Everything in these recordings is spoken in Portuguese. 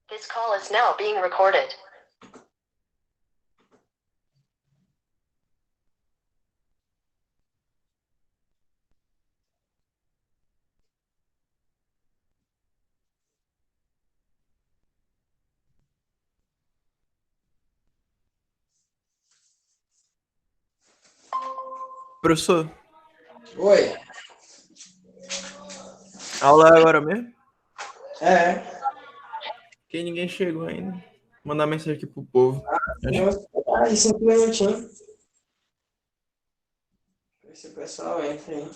This call is now being recorded. Professor, Oi. aula é agora mesmo? É. Que ninguém chegou ainda. Mandar mensagem aqui pro povo. Aí, 5 minutinhos. Ver se o pessoal entra aí.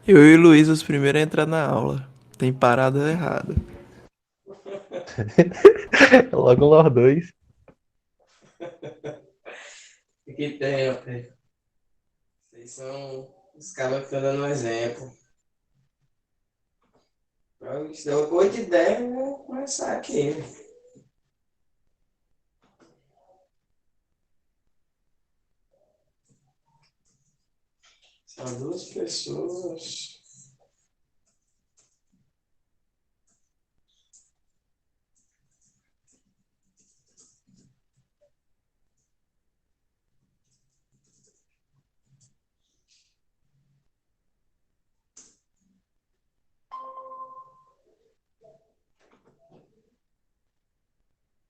Eu e o Luiz, os primeiros a entrar na aula. Tem parada errada. Logo nós dois. O que tem, ó? Vocês são os caras que estão dando um exemplo. Se deu 8h10, eu vou começar aqui. São duas pessoas.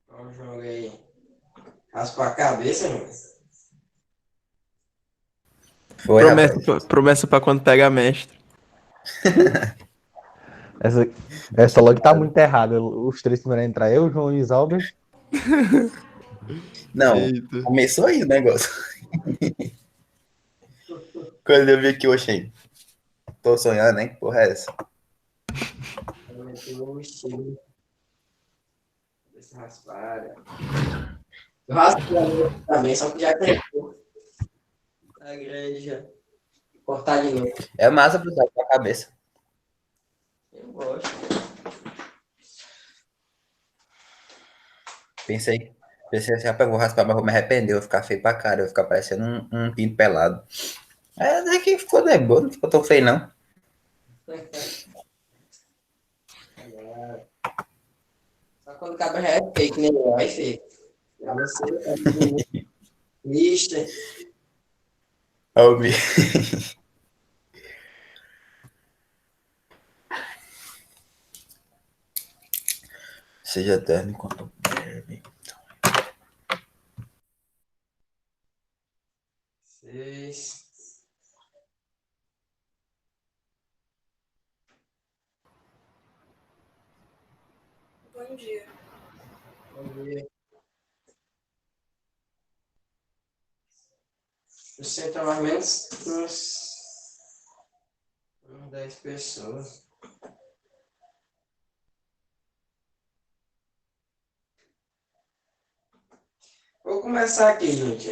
Vamos jogar aí. Raspa a cabeça, mano. Foi, rapaz. Promessa pra quando pega mestre. Essa logo tá muito errada. Os três primeiros a entrar, eu, João e Albert. Não, Eita. começou aí o negócio. Quando eu vi aqui, eu achei. Tô sonhando, hein? Que porra é essa? Eu meti o estilo. Esse raspar. Eu raspei também, só que já cresceu. Tá grande já. Cortar de novo. É massa pro saco da cabeça. Eu gosto. Pensei assim, rapaz, eu vou raspar, mas vou me arrepender, eu vou ficar feio pra cara, eu vou ficar parecendo um pinto pelado. Até que ficou de boa, não ficou tão feio, não. Só quando o cabra já é fake, né? Aí fica. Já você é mister. Eu vi. Seja eterno enquanto bebe. 6. Bom dia. Vamos ver. Você entra mais ou menos uns 10 pessoas. Vou começar aqui, gente.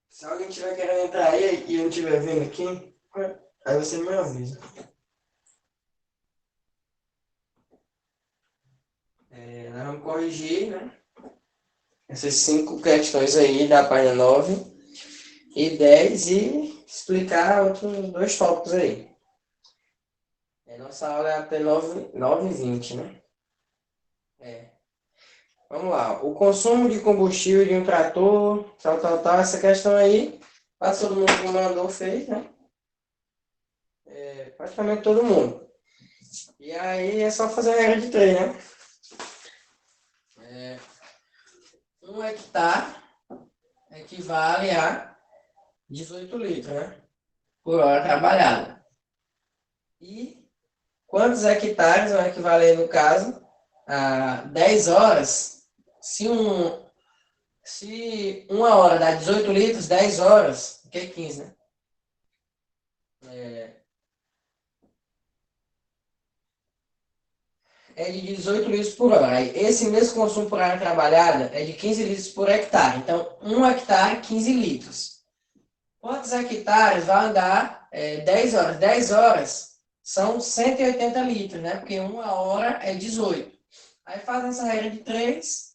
Se alguém tiver querendo entrar aí e eu não estiver vendo aqui, aí você me avisa. Nós vamos corrigir, né? Essas 5 questões aí da página 9 e 10 e explicar outros 2 tópicos aí. Nossa aula é até 9h20, né? Vamos lá. O consumo de combustível de um trator, tal. Essa questão aí, quase todo mundo que mandou fez, né? Praticamente todo mundo. E aí é só fazer a regra de 3, né? 1 hectare equivale a 18 litros, né? Por hora trabalhada. E quantos hectares vão equivaler, no caso, a 10 horas? Se uma hora dá 18 litros, 10 horas, que é 15, né? É de 18 litros por hora. Esse mesmo consumo por hora trabalhada é de 15 litros por hectare. Então, 1 hectare, 15 litros. Quantos hectares vai dar 10 horas? 10 horas são 180 litros, né? Porque uma hora é 18. Aí faz essa regra de 3.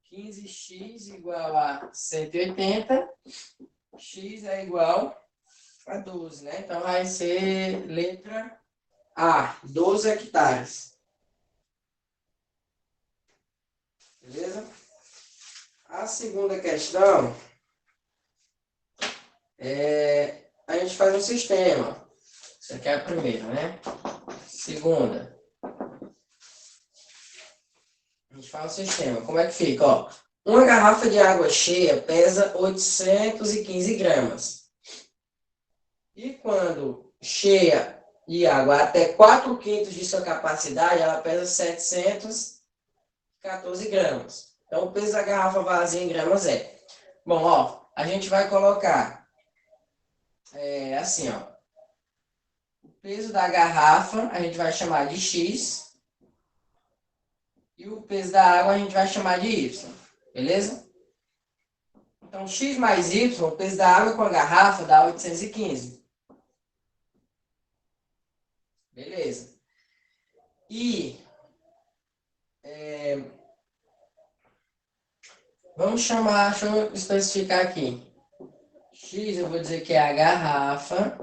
15x igual a 180. X é igual a 12, né? Então, vai ser letra A, 12 hectares. Beleza? A segunda questão a gente faz um sistema. Isso aqui é a primeira, né? Segunda. A gente faz um sistema. Como é que fica? Ó, uma garrafa de água cheia pesa 815 gramas. E quando cheia de água até 4/5 de sua capacidade, ela pesa 714 gramas. Então, o peso da garrafa vazia em gramas é. Bom, ó, a gente vai colocar assim, ó. O peso da garrafa a gente vai chamar de X. E o peso da água a gente vai chamar de Y. Beleza? Então, X mais Y, o peso da água com a garrafa dá 815. Beleza. E vamos chamar, deixa eu especificar aqui. X eu vou dizer que é a garrafa.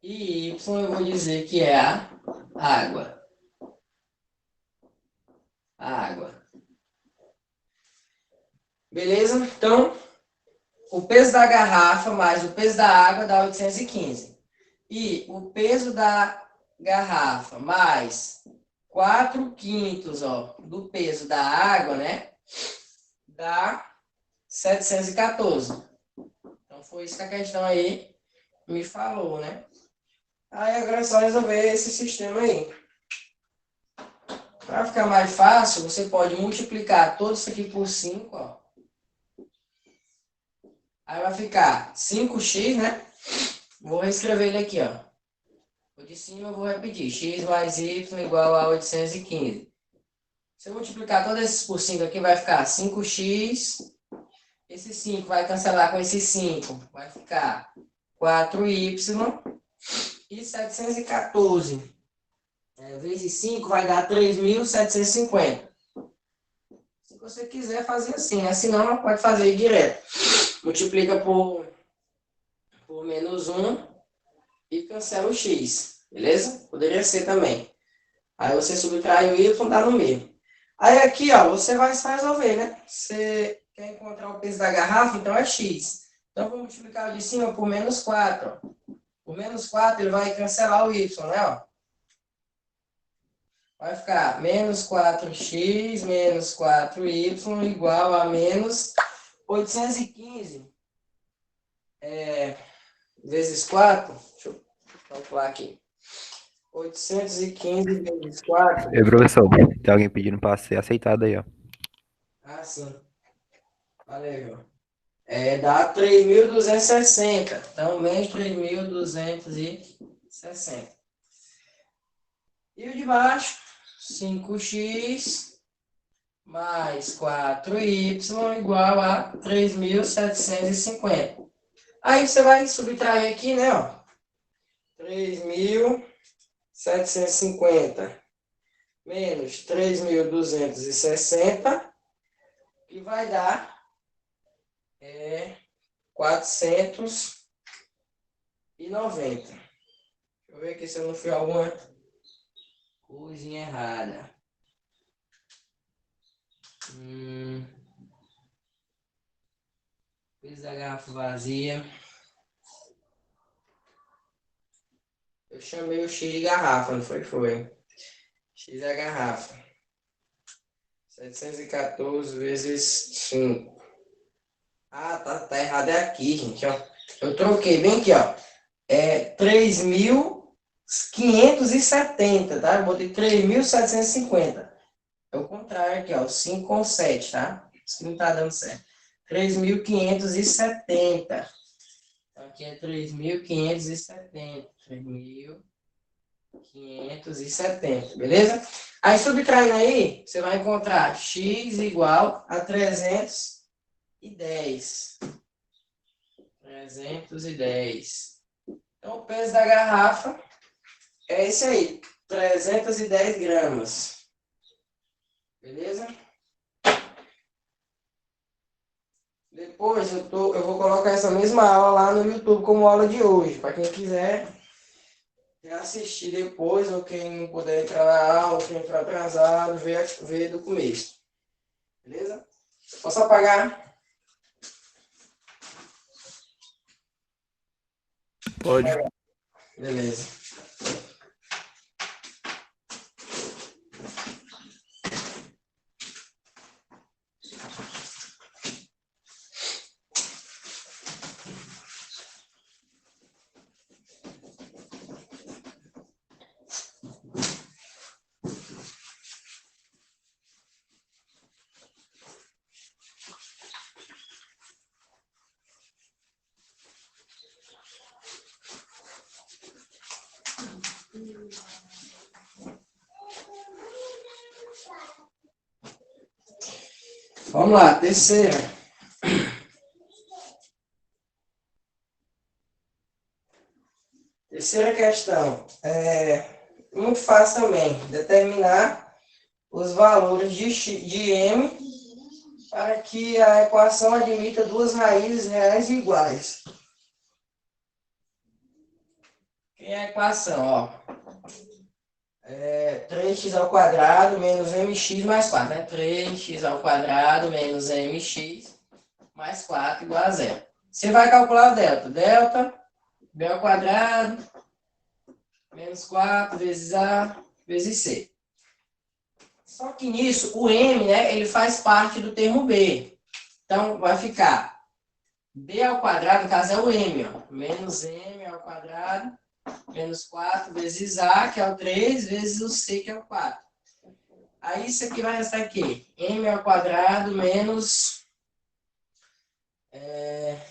E Y eu vou dizer que é a água. Beleza? Então, o peso da garrafa mais o peso da água dá 815. E o peso da garrafa mais 4/5, ó, do peso da água, né? Dá 714. Então, foi isso que a questão aí me falou, né? Aí agora é só resolver esse sistema aí. Para ficar mais fácil, você pode multiplicar tudo isso aqui por 5, ó. Aí vai ficar 5x, né? Vou reescrever ele aqui, ó. O de cima eu vou repetir. X mais y igual a 815. Se eu multiplicar todos esses por 5 aqui, vai ficar 5x. Esse 5 vai cancelar com esse 5. Vai ficar 4y. E 714 vezes 5 vai dar 3.750. Se você quiser fazer assim, né? Senão pode fazer direto. Multiplica por menos 1 e cancela o x. Beleza? Poderia ser também. Aí você subtrai o y, dá no meio. Aí aqui, ó, você vai só resolver, né? Você quer encontrar o peso da garrafa, então é x. Então, vou multiplicar o de cima por menos 4. Ó. Por menos 4, ele vai cancelar o y, né? Ó. Vai ficar menos 4x menos 4y igual a menos 815 vezes 4. Deixa eu calcular aqui. 815 vezes 4. Ei, professor, tem alguém pedindo para ser aceitado aí, ó. Ah, sim. Valeu. Dá 3.260. Então, menos 3.260. E o de baixo, 5x mais 4y igual a 3.750. Aí você vai subtrair aqui, né? Ó, 3.750 menos 3.260, que vai dar 400 Deixa eu ver aqui se eu não fiz alguma coisinha errada. Fiz a garrafa vazia. Eu chamei o X de garrafa, não foi? Foi. X é a garrafa. 714 vezes 5. Ah, tá errado. É aqui, gente, ó. Eu troquei bem aqui, ó. É 3.570, tá? Eu botei 3.750. É o contrário aqui, ó. 5 com 7, tá? Isso que não tá dando certo. 3.570. Então, aqui é 3.570. 3.570, beleza? Aí, subtraindo aí, você vai encontrar x igual a 310. 310. Então, o peso da garrafa é esse aí, 310 gramas. Beleza? Depois eu vou colocar essa mesma aula lá no YouTube como aula de hoje, para quem quiser assistir depois, ou quem não puder entrar na aula, quem entrar atrasado, ver do começo. Beleza? Posso apagar? Pode. Beleza. Vamos lá, terceira. Terceira questão. Muito fácil também. Determinar os valores de m para que a equação admita duas raízes reais iguais. Quem é a equação? Ó, 3x ao quadrado menos mx mais 4. Né? 3x ao quadrado menos mx mais 4 igual a zero. Você vai calcular o delta. Delta, b ao quadrado, menos 4 vezes a vezes c. Só que nisso, o m, né, ele faz parte do termo b. Então, vai ficar b ao quadrado, no caso é o m, ó, menos m ao quadrado, menos 4 vezes a, que é o 3, vezes o c, que é o 4. Aí, isso aqui vai restar aqui. M ao quadrado menos 3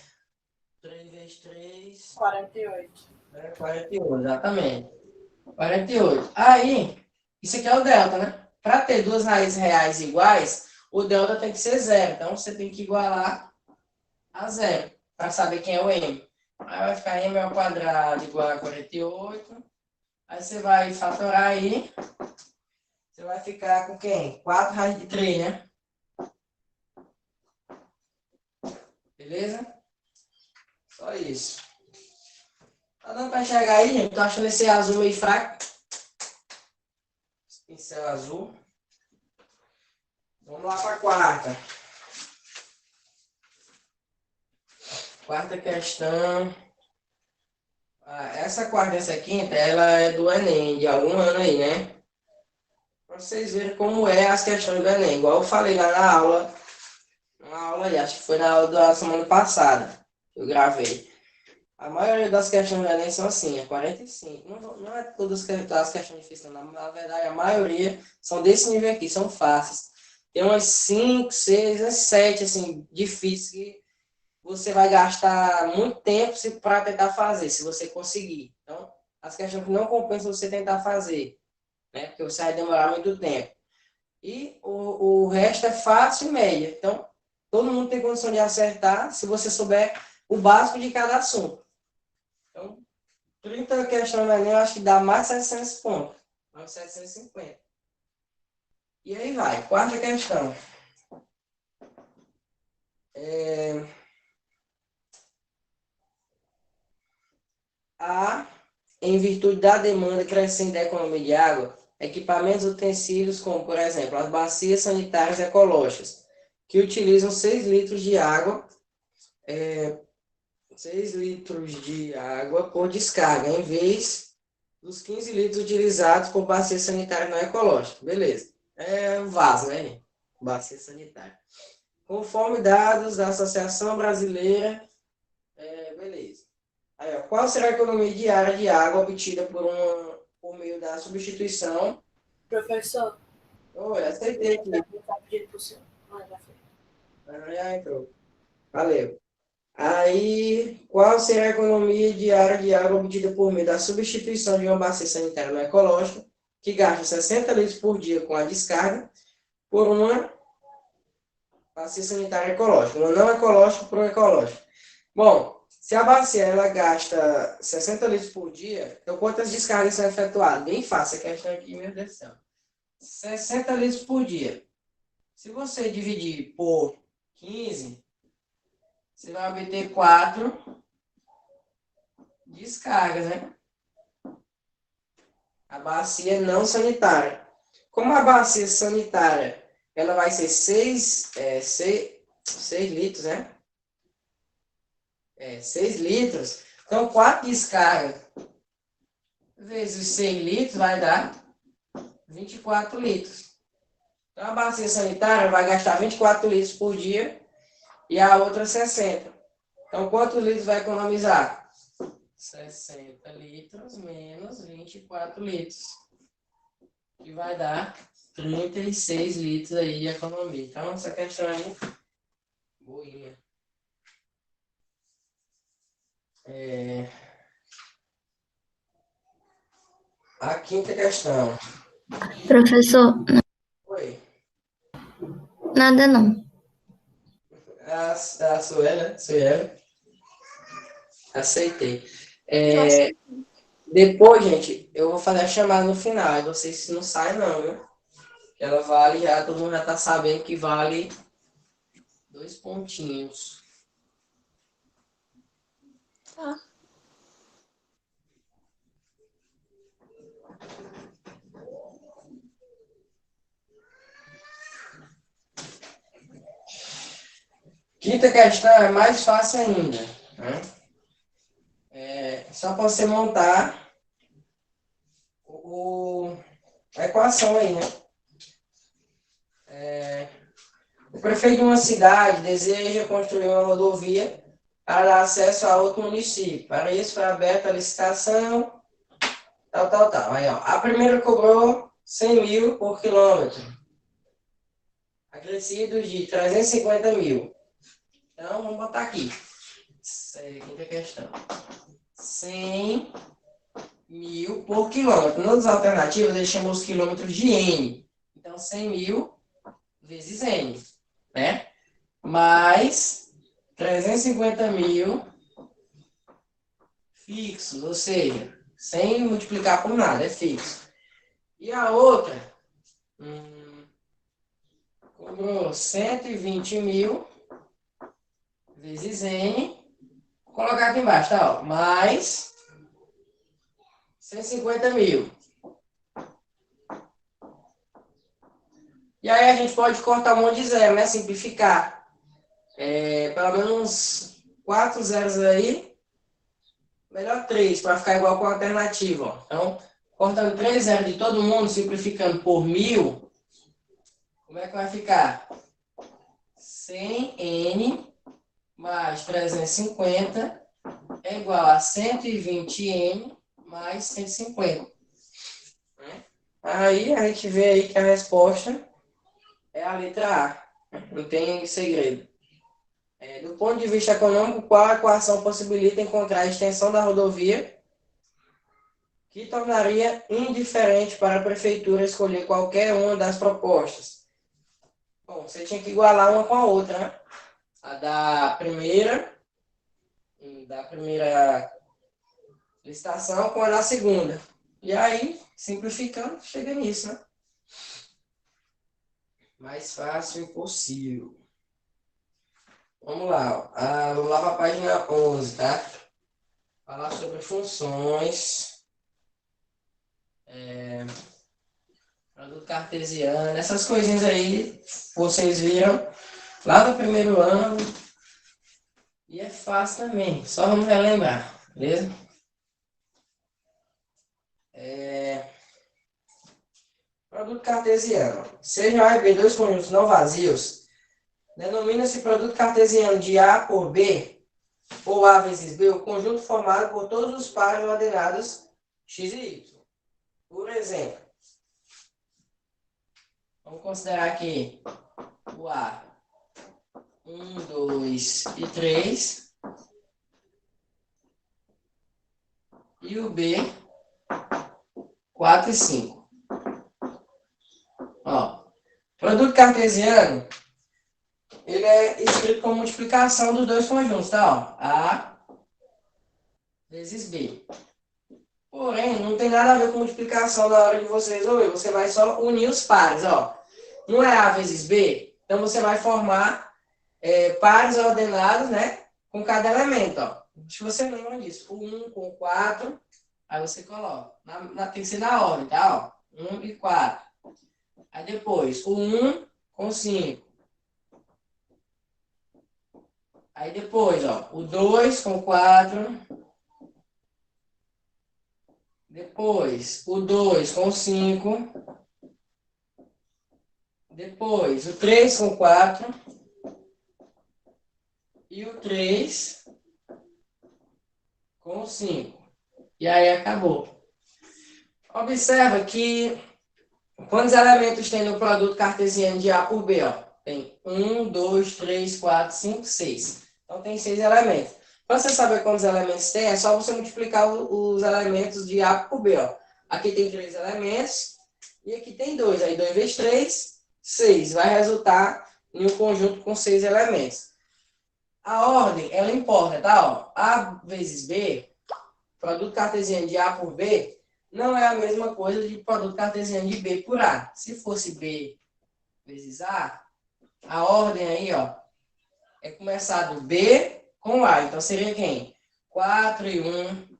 vezes 3... 48. 48, exatamente. 48. Aí, isso aqui é o delta, né? Para ter duas raízes reais iguais, o delta tem que ser zero. Então, você tem que igualar a zero, para saber quem é o m. Aí vai ficar m ao quadrado igual a 48. Aí você vai fatorar aí. Você vai ficar com quem? 4 raiz de 3, né? Beleza? Só isso. Tá dando para enxergar aí, gente? Tô achando esse azul meio fraco. Esse pincel azul. Vamos lá para a quarta. Quarta questão. Essa quarta e essa quinta, ela é do Enem, de algum ano aí, né? Para vocês verem como é as questões do Enem. Igual eu falei lá na aula ali, acho que foi na aula da semana passada, que eu gravei. A maioria das questões do Enem são assim, é 45. Não é todas as questões difíceis, não. Na verdade, a maioria são desse nível aqui, são fáceis. Tem umas 5, 6, umas 7, assim, difíceis que você vai gastar muito tempo para tentar fazer, se você conseguir. Então, as questões que não compensam você tentar fazer, né? Porque você vai demorar muito tempo. E o resto é fácil e média. Então, todo mundo tem condição de acertar se você souber o básico de cada assunto. Então, 30 questões no Enem, eu acho que dá mais 700 pontos. Mais 750. E aí vai. Quarta questão. A, em virtude da demanda crescente da economia de água, equipamentos utensílios como, por exemplo, as bacias sanitárias ecológicas, que utilizam 6 litros de água, 6 litros de água por descarga, em vez dos 15 litros utilizados por bacia sanitária não ecológica. Beleza. É o vaso, né? Bacia sanitária. Conforme dados da Associação Brasileira, beleza. Aí, ó, qual será a economia diária de água obtida por meio da substituição? Professor, Oi, aceitei aqui. tá pedindo pro senhor. Já foi. Já entrou. Valeu. Aí, qual será a economia diária de água obtida por meio da substituição de uma bacia sanitária não ecológica, que gasta 60 litros por dia com a descarga, por uma bacia sanitária ecológica, uma não ecológica por uma ecológica? Bom, se a bacia ela gasta 60 litros por dia, então quantas descargas são efetuadas? Bem fácil a questão aqui, meu Deus do céu. 60 litros por dia. Se você dividir por 15, você vai obter 4 descargas, né? A bacia não sanitária. Como a bacia sanitária, ela vai ser 6 litros, né? 6 litros. Então, 4 descargas vezes 6 litros vai dar 24 litros. Então, a bacia sanitária vai gastar 24 litros por dia e a outra 60. Então, quantos litros vai economizar? 60 litros menos 24 litros. Que vai dar 36 litros aí de economia. Então, essa questão aí, boinha. A quinta questão. Professor, Oi. nada não. A Suela, aceitei. Depois, gente, eu vou fazer a chamada no final. E vocês não saem não, viu? Ela vale já, todo mundo já tá sabendo que vale 2 pontinhos. Tá. Quinta questão é mais fácil ainda, né? Só para você montar a equação aí, né? O prefeito de uma cidade deseja construir uma rodovia para dar acesso a outro município. Para isso foi aberta a licitação, tal. Aí, ó, a primeira cobrou 100 mil por quilômetro, acrescidos de 350 mil. Então, vamos botar aqui. Quinta questão. 100 mil por quilômetro. Nas alternativas, ele chamou os quilômetros de N. Então, 100 mil vezes N, né? Mais 350 mil fixos, ou seja, sem multiplicar por nada, é fixo. E a outra, cobrou 120 mil vezes N. Vou colocar aqui embaixo, tá? Ó, mais 150 mil. E aí a gente pode cortar um monte de zero, né? Simplificar. Pelo menos 4 zeros aí. Melhor 3, para ficar igual com a alternativa. Ó. Então, cortando 3 zeros de todo mundo, simplificando por 1000, como é que vai ficar? 100N mais 350 é igual a 120N mais 150. Aí a gente vê aí que a resposta é a letra A. Não tem segredo. Do ponto de vista econômico, qual a equação possibilita encontrar a extensão da rodovia que tornaria indiferente para a prefeitura escolher qualquer uma das propostas? Bom, você tinha que igualar uma com a outra, né? A da primeira licitação com a da segunda. E aí, simplificando, chega nisso, né? Mais fácil impossível. Vamos lá, ó. Vamos lá para a página 11, tá? falar sobre funções, produto cartesiano, essas coisinhas aí vocês viram lá no primeiro ano e é fácil também, só vamos relembrar, beleza? Produto cartesiano. Sejam A e B dois conjuntos não vazios, denomina-se produto cartesiano de A por B, ou A vezes B, o conjunto formado por todos os pares ordenados x e y. Por exemplo, vamos considerar aqui o A 1, 2 e 3 e o B 4 e 5. Ó, produto cartesiano, ele é escrito como multiplicação dos dois conjuntos, tá? Ó, A vezes B. Porém, não tem nada a ver com multiplicação na hora de você resolver. Você vai só unir os pares, ó. Não é A vezes B, então você vai formar pares ordenados, né? Com cada elemento, ó. Se você lembra disso, o 1 com 4, aí você coloca. Tem que ser na ordem, tá? Ó, 1 e 4. Aí depois, o 1 com 5. Aí depois, ó, o 2 com 4. Depois, o 2 com 5. Depois, o 3 com 4. E o 3 com 5. E aí acabou. Observa que quantos elementos tem no produto cartesiano de A por B? Ó? Tem 1, 2, 3, 4, 5, 6. Então tem 6 elementos. Para você saber quantos elementos tem, é só você multiplicar os elementos de A por B. Ó. Aqui tem 3 elementos e aqui tem 2. Aí 2 vezes 3, 6. Vai resultar em um conjunto com 6 elementos. A ordem, ela importa, tá? Ó, A vezes B, produto cartesiano de A por B, não é a mesma coisa de produto cartesiano de B por A. Se fosse B vezes A ordem aí, ó, é começar do B com A. Então, seria quem? 4 e 1,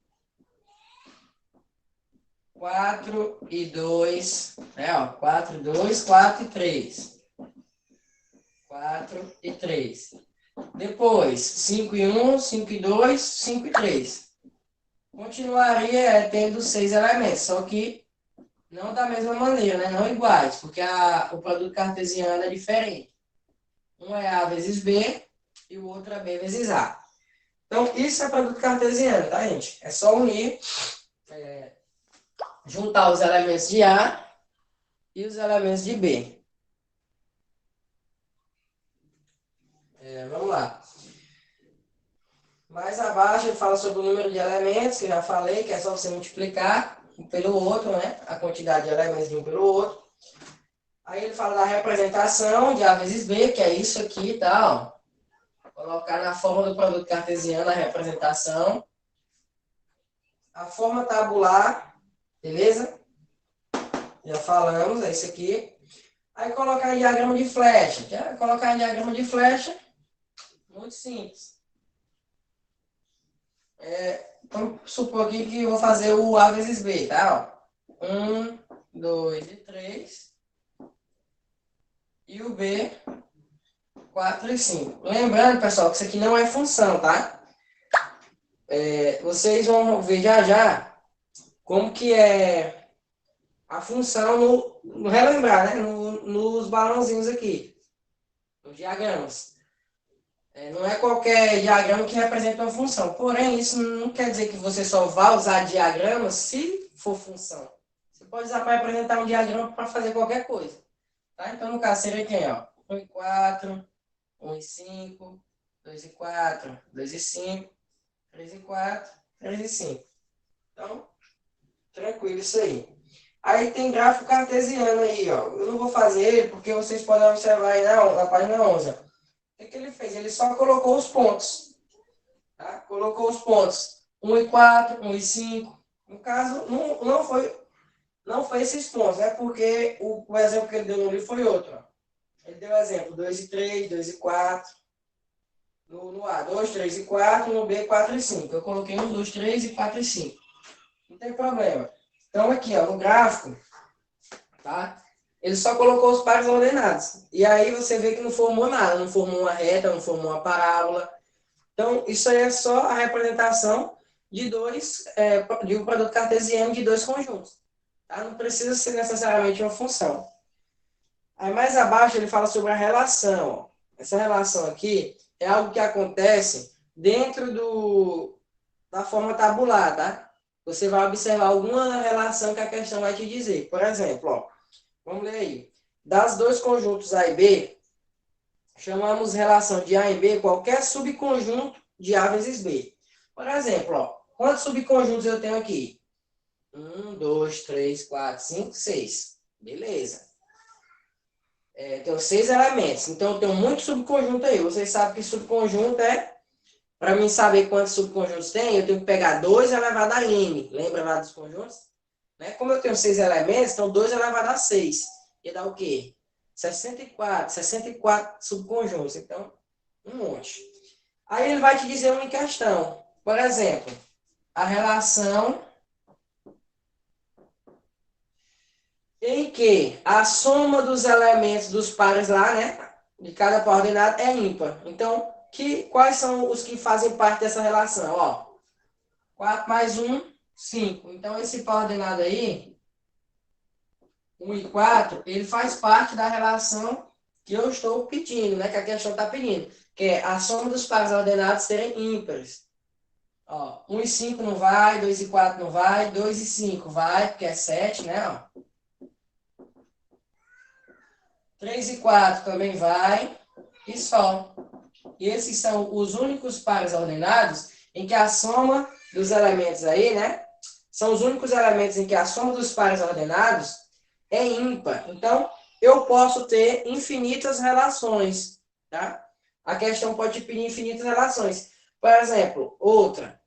4 e 2, né, ó, 4 e 2, 4 e 3. 4 e 3. Depois, 5 e 1, 5 e 2, 5 e 3. Continuaria tendo 6 elementos, só que não da mesma maneira, né? Não iguais, porque o produto cartesiano é diferente. Um é A vezes B e o outro é B vezes A. Então, isso é produto cartesiano, tá, gente? É só unir, juntar os elementos de A e os elementos de B. Vamos lá. Mais abaixo ele fala sobre o número de elementos, que eu já falei, que é só você multiplicar um pelo outro, né? A quantidade de elementos de um pelo outro. Aí ele fala da representação de A vezes B, que é isso aqui, tá? Ó. Colocar na forma do produto cartesiano a representação. A forma tabular, beleza? Já falamos, é isso aqui. Aí colocar em diagrama de flecha. Já colocar em diagrama de flecha, muito simples. Vamos supor aqui que eu vou fazer o A vezes B, tá? Ó. 1, 2 e 3. E o B, 4 e 5. Lembrando, pessoal, que isso aqui não é função, tá? Vocês vão ver já como que é a função no relembrar, né? Nos balãozinhos aqui, nos diagramas. Não é qualquer diagrama que representa uma função. Porém, isso não quer dizer que você só vai usar diagramas se for função. Você pode usar para representar um diagrama para fazer qualquer coisa. Tá? Então, no caso, seria quem? Ó? 1 e 4, 1 e 5, 2 e 4, 2 e 5, 3 e 4, 3 e 5. Então, tranquilo isso aí. Aí tem gráfico cartesiano aí, ó. Eu não vou fazer ele porque vocês podem observar aí na página 11. Ó. O que ele fez? Ele só colocou os pontos. Tá? Colocou os pontos. 1 e 4, 1 e 5. No caso, não foi esses pontos, né? Porque o exemplo que ele deu no livro foi outro. Ó. Ele deu exemplo 2 e 3, 2 e 4. No A, 2, 3 e 4, no B, 4 e 5. Eu coloquei 1, 2, 3 e 4 e 5. Não tem problema. Então, aqui, ó, no gráfico, tá? Ele só colocou os pares ordenados. E aí você vê que não formou nada, não formou uma reta, não formou uma parábola. Então, isso aí é só a representação de de um produto cartesiano de dois conjuntos. Tá? Não precisa ser necessariamente uma função. Aí mais abaixo ele fala sobre a relação. Ó. Essa relação aqui é algo que acontece dentro da forma tabular, tá? Você vai observar alguma relação que a questão vai te dizer. Por exemplo, ó, vamos ler aí. Das dois conjuntos A e B, chamamos relação de A e B qualquer subconjunto de A vezes B. Por exemplo, ó, quantos subconjuntos eu tenho aqui? 1, 2, 3, 4, 5, 6. Beleza. Tenho 6 elementos. Então, eu tenho muito subconjunto aí. Vocês sabem que subconjunto para mim saber quantos subconjuntos tem, eu tenho que pegar 2 elevado a n. Lembra lá dos conjuntos? Né? Como eu tenho 6 elementos, então 2 elevado a 6. Ia dar o quê? 64 subconjuntos. Então, um monte. Aí ele vai te dizer uma questão. Por exemplo, a relação em que a soma dos elementos dos pares lá, né, de cada par ordenado é ímpar. Então, quais são os que fazem parte dessa relação? Ó, 4 mais 1, 5. Então, esse par ordenado aí, 1 e 4, ele faz parte da relação que eu estou pedindo, né, que a questão está pedindo, que é a soma dos pares ordenados serem ímpares. Ó, 1 e 5 não vai, 2 e 4 não vai, 2 e 5 vai, porque é 7, né, ó. 3 e 4 também vai, e só. E esses são os únicos pares ordenados em que a soma dos elementos aí, né? São os únicos elementos em que a soma dos pares ordenados é ímpar. Então, eu posso ter infinitas relações, tá? A questão pode pedir infinitas relações. Por exemplo, outra,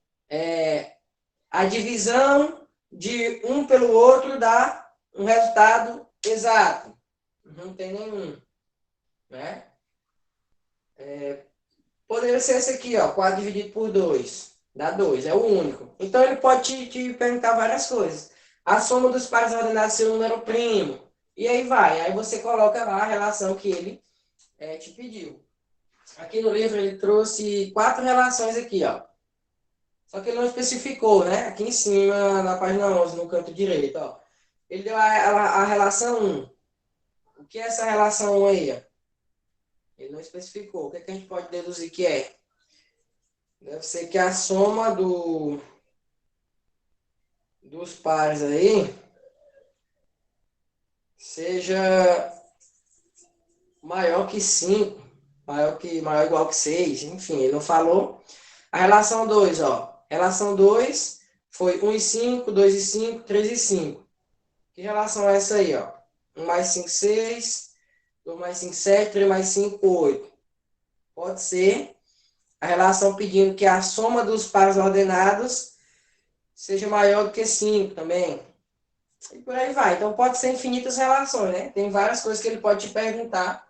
a divisão de um pelo outro dá um resultado exato. Não tem nenhum, né? Poderia ser esse aqui, ó, 4 dividido por 2, dá 2, é o único. Então, ele pode te perguntar várias coisas. A soma dos pares ordenados ser um número primo, e aí vai. Aí você coloca lá a relação que ele te pediu. Aqui no livro ele trouxe 4 relações aqui, ó. Só que ele não especificou, né? Aqui em cima, na página 11, no canto direito, ó. Ele deu a relação 1. O que é essa relação aí? Ó? Ele não especificou. O que, é que a gente pode deduzir que é? Deve ser que a soma dos pares aí seja maior que 5, maior ou igual que 6, enfim, ele não falou. A relação 2, ó. Relação 2 foi 1 e 5, 2 e 5, 3 e 5. Que relação é essa aí, ó? 1 mais 5, 6. 2 mais 5, 7. 3 mais 5, 8. Pode ser a relação pedindo que a soma dos pares ordenados seja maior do que 5 também. E por aí vai. Então, pode ser infinitas relações, né? Tem várias coisas que ele pode te perguntar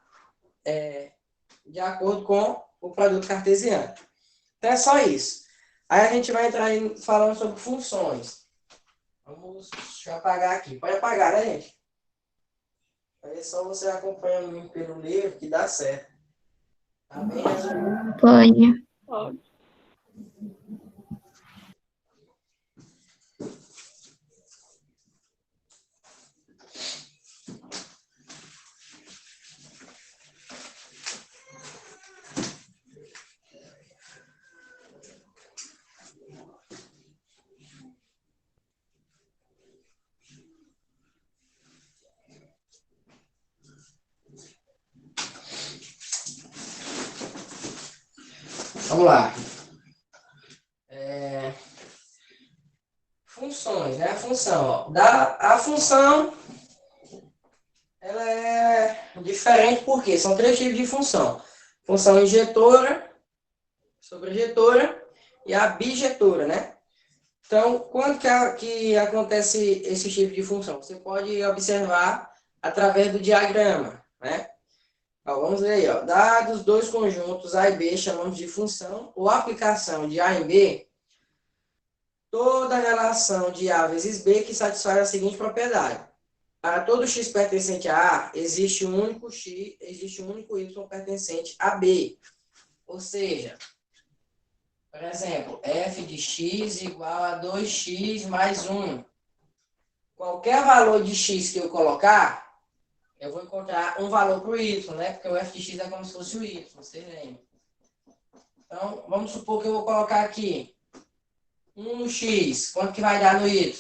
de acordo com o produto cartesiano. Então, é só isso. Aí a gente vai entrar aí falando sobre funções. Vamos, deixa eu apagar aqui. Pode apagar, né, gente? Aí é só você acompanhando pelo livro que dá certo. Tá bem resumido. Pode. Pode. Vamos lá. Funções, né? A função, ó. A função, ela é diferente porque são 3 tipos de função. Função injetora, sobrejetora e a bijetora, né? Então, quando que acontece esse tipo de função? Você pode observar através do diagrama, né? Ó, vamos ver aí, ó. Dados dois conjuntos A e B chamamos de função ou aplicação de A em B, toda relação de A vezes B que satisfaz a seguinte propriedade. Para todo x pertencente a A, existe um único x, existe um único y pertencente a B. Ou seja, por exemplo, f de x igual a 2x mais 1. Qualquer valor de x que eu colocar, eu vou encontrar um valor para o y, né? Porque o f de x é como se fosse o y, vocês lembram. Então, vamos supor que eu vou colocar aqui 1 no x. Quanto que vai dar no y?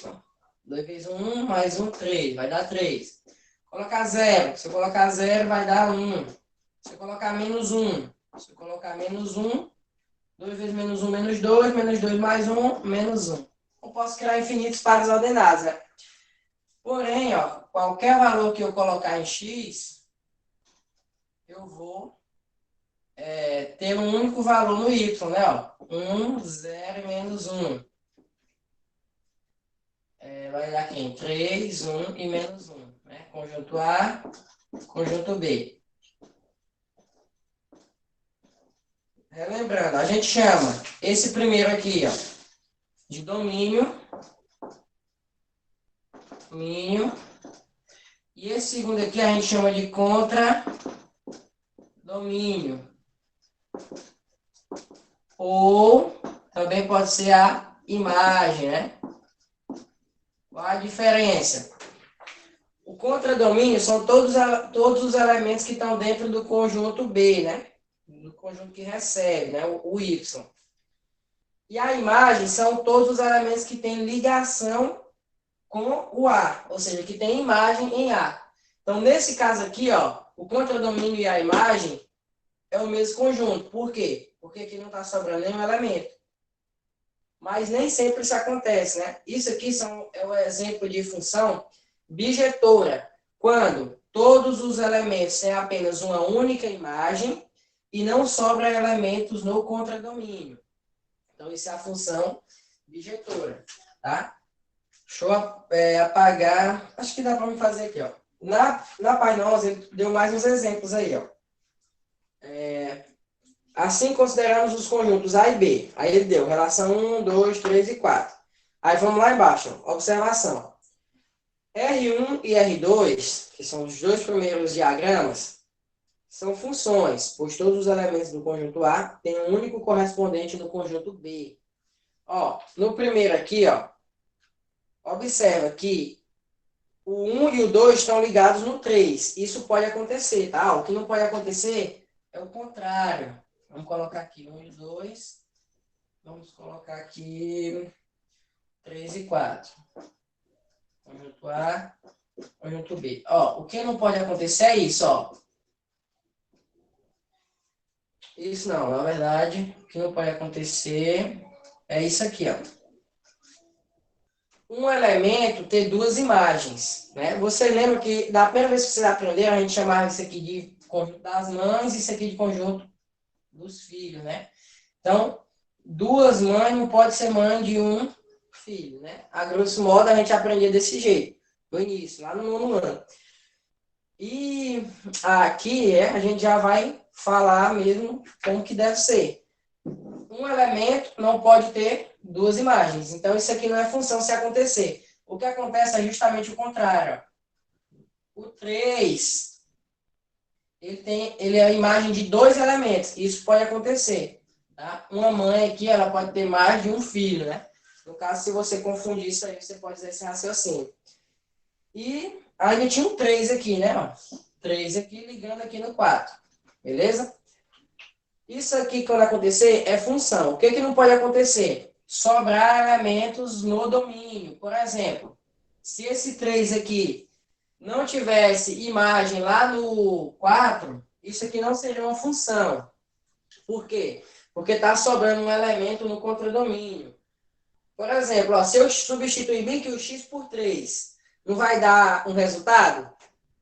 2 vezes 1, mais 1, 3. Vai dar 3. Colocar 0. Se eu colocar 0, vai dar 1. Se eu colocar menos 1. Se eu colocar menos 1, 2 vezes menos 1, menos 2. Menos 2 mais 1, menos 1. Eu posso criar infinitos pares ordenados, né? Porém, ó, qualquer valor que eu colocar em x, eu vou ter um único valor no y, né? Ó, 1, 0 e menos 1. Vai dar aqui 3, 1 e menos 1. Né? Conjunto A, conjunto B. Relembrando, a gente chama esse primeiro aqui, ó, de domínio. E esse segundo aqui a gente chama de contradomínio. Ou também pode ser a imagem, né? Qual a diferença? O contradomínio são todos os elementos que estão dentro do conjunto B, né? Do conjunto que recebe, né? O Y. E a imagem são todos os elementos que têm ligação com o A, ou seja, que tem imagem em A. Então, nesse caso aqui, ó, o contradomínio e a imagem é o mesmo conjunto. Por quê? Porque aqui não está sobrando nenhum elemento. Mas nem sempre isso acontece, né? Isso aqui é o exemplo de função bijetora, quando todos os elementos têm apenas uma única imagem e não sobra elementos no contradomínio. Então, isso é a função bijetora, tá? Deixa eu apagar. Acho que dá para me fazer aqui, ó. Na página 11, ele deu mais uns exemplos aí, ó. Assim consideramos os conjuntos A e B. Aí ele deu relação 1, 2, 3 e 4. Aí vamos lá embaixo, ó. Observação. R1 e R2, que são os dois primeiros diagramas, são funções, pois todos os elementos do conjunto A têm um único correspondente no conjunto B. Ó, no primeiro aqui, ó, observa que o 1 e o 2 estão ligados no 3. Isso pode acontecer, tá? O que não pode acontecer é o contrário. Vamos colocar aqui 1 e 2. Vamos colocar aqui 3 e 4. Conjunto A, conjunto B. Ó, o que não pode acontecer é isso, ó. Isso não, na verdade, o que não pode acontecer é isso aqui, ó. Um elemento ter duas imagens, né? Você lembra que da primeira vez que vocês aprenderam, a gente chamava isso aqui de conjunto das mães e isso aqui de conjunto dos filhos, né? Então, duas mães não pode ser mãe de um filho, né? A grosso modo, a gente aprendia desse jeito, no início, lá no nono ano. E aqui a gente já vai falar mesmo como que deve ser. Um elemento não pode ter duas imagens. Então, isso aqui não é função se acontecer. O que acontece é justamente o contrário. O 3, ele é a imagem de dois elementos. Isso pode acontecer. Tá? Uma mãe aqui, ela pode ter mais de um filho, né? No caso, se você confundir isso aí, você pode dizer esse raciocínio. E ainda tinha um 3 aqui, né? Ó, 3 aqui ligando aqui no 4. Beleza? Isso aqui, quando acontecer, é função. O que não pode acontecer? Sobrar elementos no domínio. Por exemplo, se esse 3 aqui não tivesse imagem lá no 4, isso aqui não seria uma função. Por quê? Porque está sobrando um elemento no contradomínio. Por exemplo, ó, se eu substituir bem que o x por 3, não vai dar um resultado?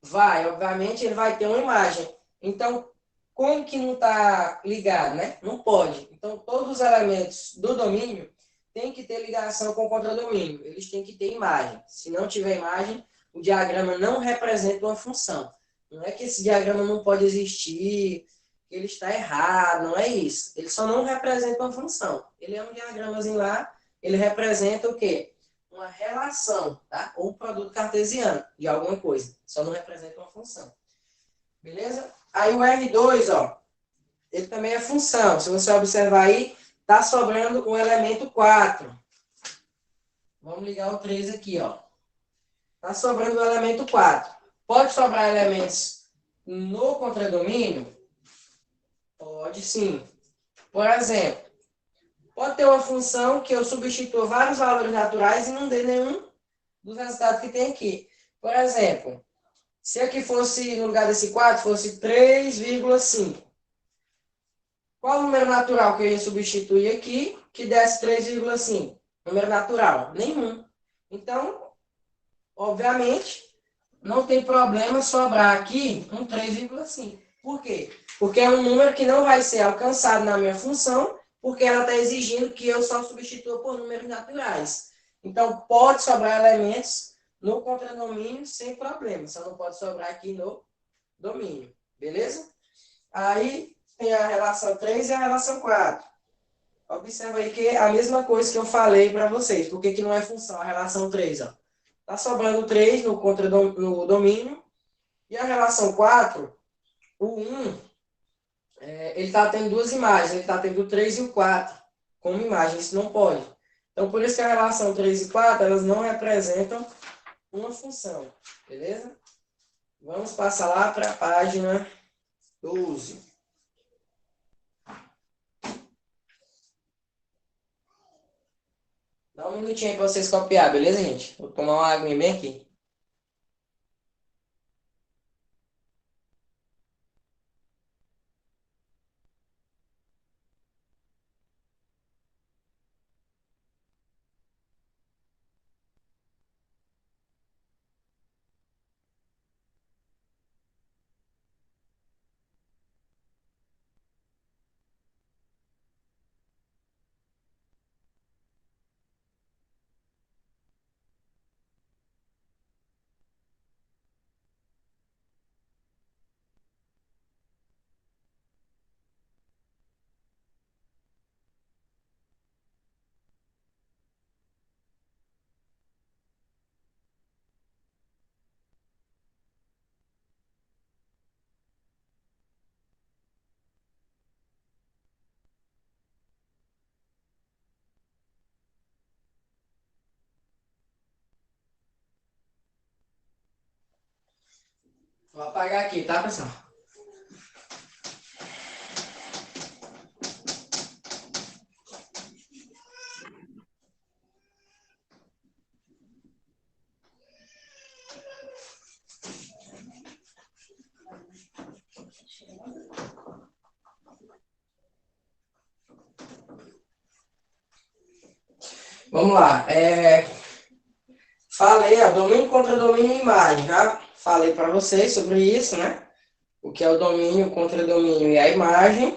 Vai, obviamente ele vai ter uma imagem. Então, como que não está ligado, né? Não pode. Então, todos os elementos do domínio têm que ter ligação com o contradomínio. Eles têm que ter imagem. Se não tiver imagem, o diagrama não representa uma função. Não é que esse diagrama não pode existir, que ele está errado, não é isso. Ele só não representa uma função. Ele é um diagramazinho lá, ele representa o quê? Uma relação, tá? Ou um produto cartesiano de alguma coisa. Só não representa uma função. Beleza? Aí o R2, ó, ele também é função. Se você observar aí, tá sobrando um elemento 4. Vamos ligar o 3 aqui, ó. Tá sobrando o elemento 4. Pode sobrar elementos no contradomínio? Pode sim. Por exemplo, pode ter uma função que eu substitua vários valores naturais e não dê nenhum dos resultados que tem aqui. Por exemplo, se aqui fosse, no lugar desse 4, fosse 3,5. Qual o número natural que eu ia substituir aqui que desse 3,5? Número natural? Nenhum. Então, obviamente, não tem problema sobrar aqui um 3,5. Por quê? Porque é um número que não vai ser alcançado na minha função, porque ela está exigindo que eu só substitua por números naturais. Então, pode sobrar elementos no contradomínio sem problema. Só não pode sobrar aqui no domínio. Beleza? Aí, tem a relação 3 e a relação 4. Observa aí que é a mesma coisa que eu falei para vocês. Por que não é função a relação 3? Está sobrando 3 no domínio. E a relação 4, o 1, ele está tendo duas imagens. Ele está tendo o 3 e o 4 como imagem. Isso não pode. Então, por isso que a relação 3 e 4, elas não representam uma função. Beleza? Vamos passar lá para a página 12. Dá um minutinho aí para vocês copiar, beleza, gente? Vou tomar uma água bem aqui. Vou apagar aqui, tá, pessoal? Vamos lá. Falei, domínio contra domínio e imagem. Já falei para vocês sobre isso, né? O que é o domínio, o contradomínio e a imagem.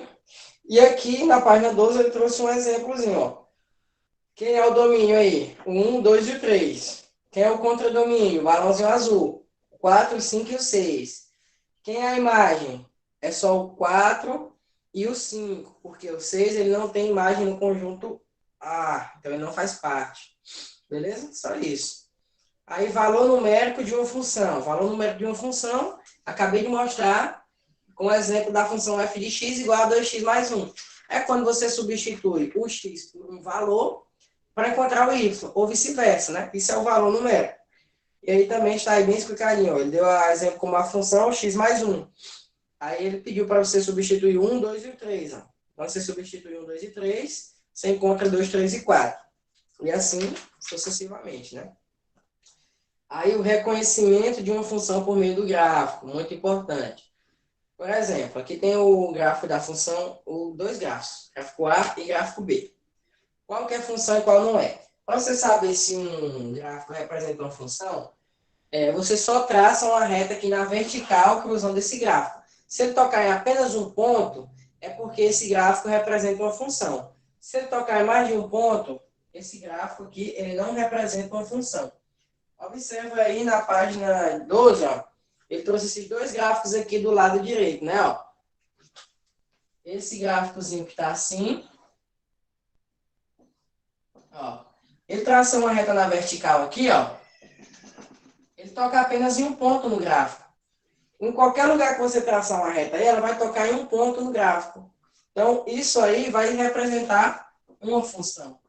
E aqui na página 12 ele trouxe um exemplozinho, ó. Quem é o domínio aí? O 1, 2 e o 3. Quem é o contradomínio? O balãozinho azul. 4, 5 e o 6. Quem é a imagem? É só o 4 e o 5, porque o 6 ele não tem imagem no conjunto A, então ele não faz parte. Beleza? Só isso. Aí, valor numérico de uma função. Valor numérico de uma função, acabei de mostrar com o exemplo da função f de x igual a 2x mais 1. É quando você substitui o x por um valor para encontrar o y, ou vice-versa, né? Isso é o valor numérico. E aí também está aí bem explicadinho. Ó. Ele deu o exemplo como a função x mais 1. Aí ele pediu para você substituir o 1, 2 e o 3. Ó. Quando você substitui 1, 2 e 3, você encontra 2, 3 e 4. E assim sucessivamente, né? Aí o reconhecimento de uma função por meio do gráfico, muito importante. Por exemplo, aqui tem o gráfico da função, ou dois gráficos, gráfico A e gráfico B. Qual que é a função e qual não é? Para você saber se um gráfico representa uma função, você só traça uma reta aqui na vertical cruzando esse gráfico. Se ele tocar em apenas um ponto, é porque esse gráfico representa uma função. Se ele tocar em mais de um ponto, esse gráfico aqui ele não representa uma função. Observa aí na página 12, ó, ele trouxe esses dois gráficos aqui do lado direito, né? Ó. Esse gráficozinho que está assim. Ó. Ele traça uma reta na vertical aqui, ó. Ele toca apenas em um ponto no gráfico. Em qualquer lugar que você traçar uma reta aí, ela vai tocar em um ponto no gráfico. Então, isso aí vai representar uma função.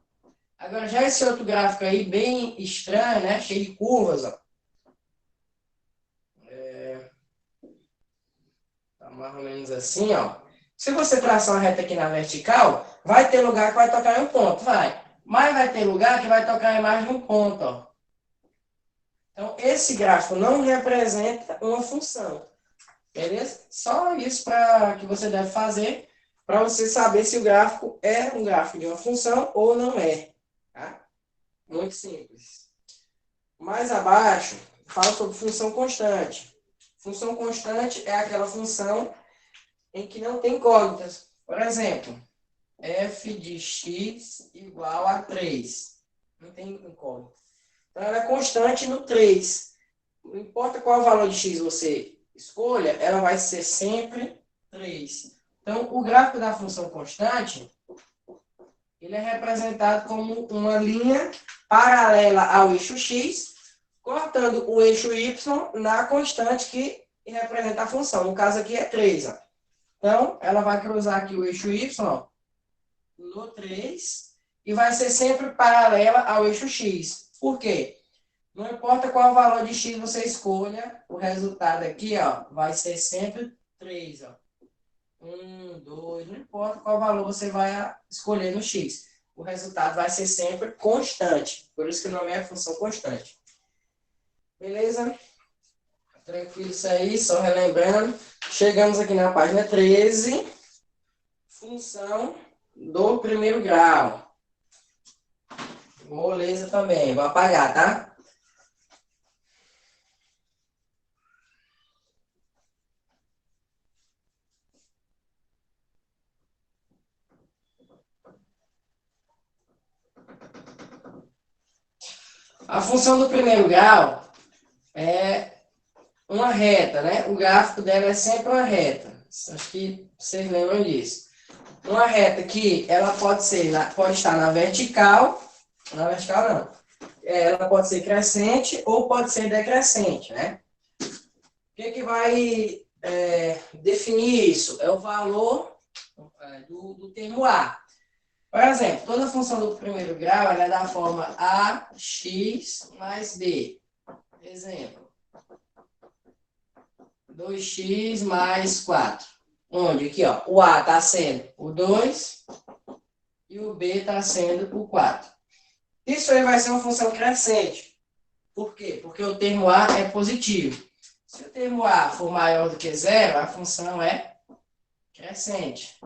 Agora, já esse outro gráfico aí, bem estranho, né? Cheio de curvas, ó. Tá mais ou menos assim, ó. Se você traçar uma reta aqui na vertical, vai ter lugar que vai tocar em um ponto, vai. Mas vai ter lugar que vai tocar em mais de um ponto, ó. Então, esse gráfico não representa uma função. Beleza? Só isso que você deve fazer para você saber se o gráfico é um gráfico de uma função ou não é. Tá? Muito simples. Mais abaixo, fala sobre função constante. Função constante é aquela função em que não tem incógnitas. Por exemplo, f de x igual a 3. Não tem incógnita. Então, ela é constante no 3. Não importa qual valor de x você escolha, ela vai ser sempre 3. Então, o gráfico da função constante, ele é representado como uma linha paralela ao eixo x, cortando o eixo y na constante que representa a função. No caso aqui é 3. Ó. Então, ela vai cruzar aqui o eixo y ó, no 3 e vai ser sempre paralela ao eixo x. Por quê? Não importa qual valor de x você escolha, o resultado aqui ó, vai ser sempre 3. Ó. 1, 2, não importa qual valor você vai escolher no x. O resultado vai ser sempre constante. Por isso que o nome é função constante. Beleza? Tranquilo isso aí, só relembrando. Chegamos aqui na página 13. Função do primeiro grau. Moleza também, vou apagar, tá? A função do primeiro grau é uma reta, né? O gráfico dela é sempre uma reta. Acho que vocês lembram disso. Uma reta que ela pode estar na vertical não. Ela pode ser crescente ou pode ser decrescente, né? O que vai definir isso? É o valor do termo A. Por exemplo, toda função do primeiro grau ela é da forma ax mais b. Exemplo. 2x mais 4. Onde? Aqui, ó. O A está sendo o 2 e o B está sendo o 4. Isso aí vai ser uma função crescente. Por quê? Porque o termo A é positivo. Se o termo A for maior do que zero, a função é crescente.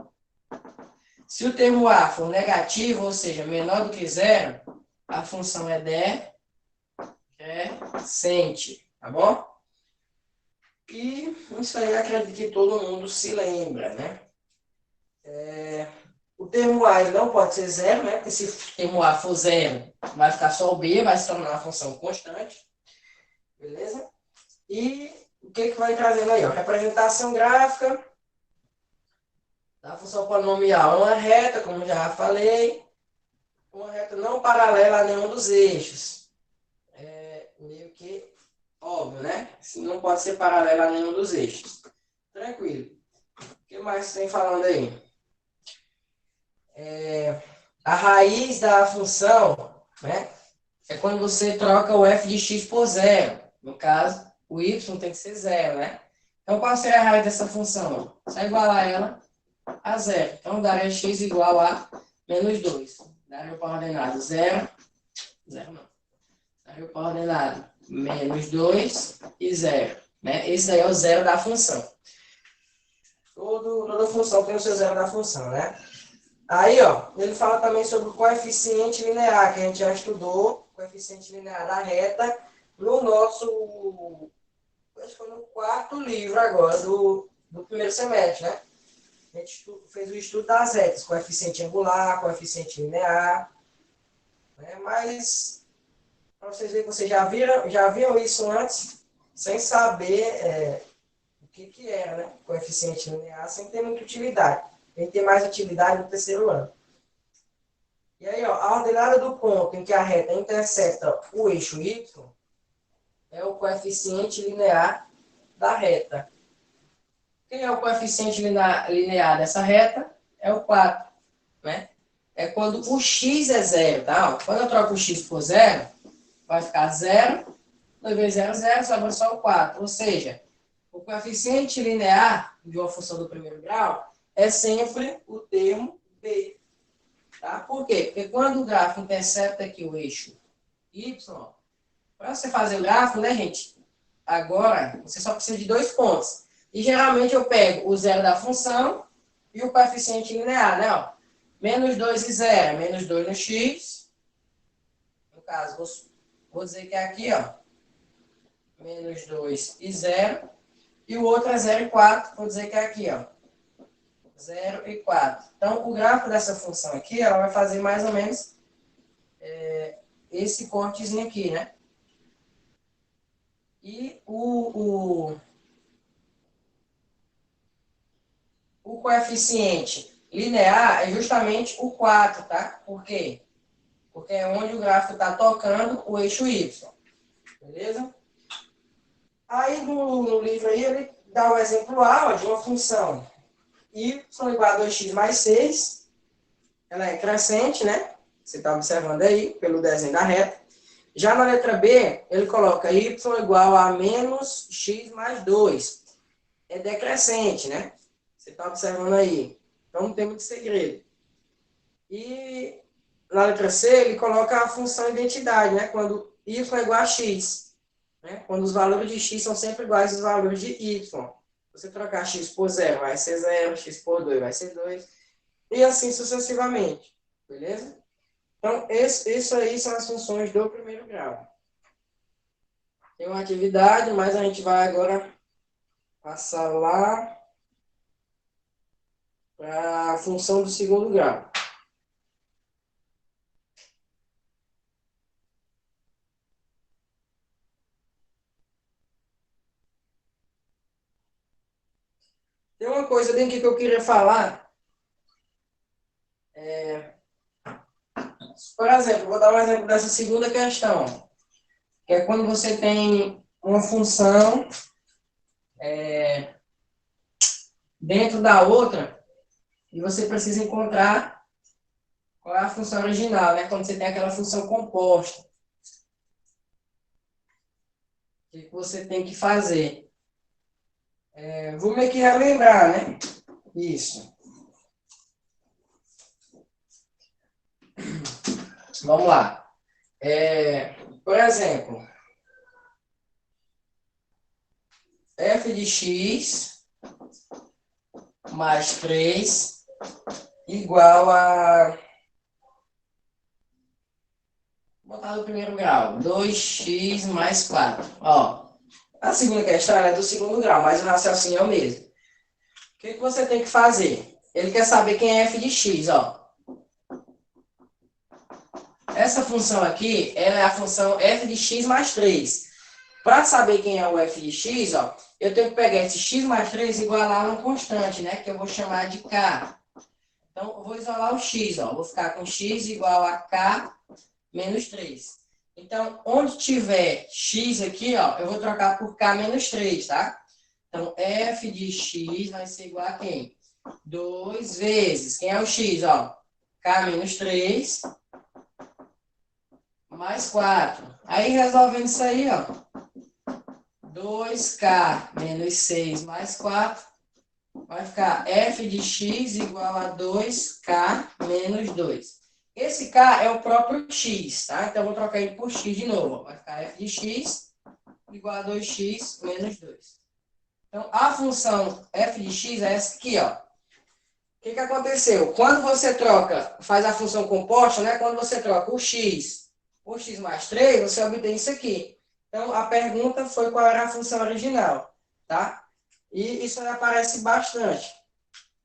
Se o termo A for negativo, ou seja, menor do que zero, a função é decrescente. Tá bom? E isso aí eu acredito que todo mundo se lembra, né? O termo A ele não pode ser zero, né? Porque se o termo A for zero, vai ficar só o B, vai se tornar uma função constante. Beleza? E o que vai trazendo aí? Ó? Representação gráfica da função polinomial. Uma reta, como já falei. Uma reta não paralela a nenhum dos eixos. Meio que óbvio, né? Não pode ser paralela a nenhum dos eixos. Tranquilo. O que mais tem falando aí? A raiz da função, né? É quando você troca o f de x por zero. No caso, o y tem que ser zero, né? Então, qual seria a raiz dessa função? Só igualar ela a zero. Então, daria x igual a menos 2. Daria para ordenado 0. 0 não. Daria para ordenado menos 2 e 0. Né? Esse daí é o zero da função. Toda função tem o seu zero da função, né? Aí, ó, ele fala também sobre o coeficiente linear, que a gente já estudou, coeficiente linear da reta, no nosso, acho que foi no 4º livro agora, do primeiro semestre, né? A gente fez o estudo das retas, coeficiente angular, coeficiente linear, né? Mas, para vocês verem que vocês já viram isso antes, sem saber o que era, né? Coeficiente linear, sem ter muita utilidade. Tem que ter mais utilidade no terceiro ano. E aí, ó, a ordenada do ponto em que a reta intersecta o eixo y é o coeficiente linear da reta. Quem é o coeficiente linear dessa reta? É o 4, né? É quando o x é zero, tá? Ó, quando eu troco o x por zero, vai ficar 0, 2 vezes 0, 0, sobra só o 4. Ou seja, o coeficiente linear de uma função do primeiro grau é sempre o termo b. Tá? Por quê? Porque quando o grafo intercepta aqui o eixo y, para você fazer o gráfico, né, gente? Agora, você só precisa de 2 pontos. E geralmente eu pego o zero da função e o coeficiente linear, né? Ó, menos 2 e 0, menos 2 no x. No caso, vou dizer que é aqui, ó, menos 2 e 0. E o outro é 0 e 4, vou dizer que é aqui, ó, 0 e 4. Então, o gráfico dessa função aqui, ela vai fazer mais ou menos esse cortezinho aqui, né? E o coeficiente linear é justamente o 4, tá? Por quê? Porque é onde o gráfico está tocando o eixo y. Beleza? Aí, no livro aí, ele dá o exemplo A, ó, de uma função y igual a 2x mais 6. Ela é crescente, né? Você está observando aí, pelo desenho da reta. Já na letra B, ele coloca y igual a menos x mais 2. É decrescente, né? Você está observando aí. Então, não tem muito segredo. E na letra C, ele coloca a função identidade, né? Quando y é igual a x. Né? Quando os valores de x são sempre iguais aos valores de y. Você trocar x por 0, vai ser 0. X por 2 vai ser 2. E assim sucessivamente. Beleza? Então, isso aí são as funções do primeiro grau. Tem uma atividade, mas a gente vai agora passar lá para a função do segundo grau. Tem uma coisa bem aqui que eu queria falar. Por exemplo, vou dar um exemplo dessa segunda questão, que é quando você tem uma função dentro da outra e você precisa encontrar qual é a função original, né? Quando você tem aquela função composta. O que você tem que fazer? Vou meio que relembrar, né? Isso. Vamos lá. Por exemplo, f de x mais 3 igual a... Vou botar no primeiro grau. 2x mais 4. Ó, a segunda questão é do segundo grau, mas o raciocínio é o mesmo. O que você tem que fazer? Ele quer saber quem é f de x, ó. Essa função aqui, ela é a função f de x mais 3. Para saber quem é o f de x, ó, eu tenho que pegar esse x mais 3 e igualar a uma constante, né? Que eu vou chamar de k. Então, eu vou isolar o x, ó. Vou ficar com x igual a k menos 3. Então, onde tiver x aqui, ó, eu vou trocar por k menos 3, tá? Então, f de x vai ser igual a quem? 2 vezes. Quem é o x, ó? K menos 3 mais 4. Aí, resolvendo isso aí, ó. 2k menos 6 mais 4 vai ficar f de x igual a 2k menos 2. Esse k é o próprio x, tá? Então, eu vou trocar ele por x de novo. Vai ficar f de x igual a 2x menos 2. Então, a função f de x é essa aqui, ó. O que aconteceu? Quando você troca, faz a função composta, né? Quando você troca o x por x mais 3, você obtém isso aqui. Então, a pergunta foi qual era a função original, tá? E isso aí aparece bastante.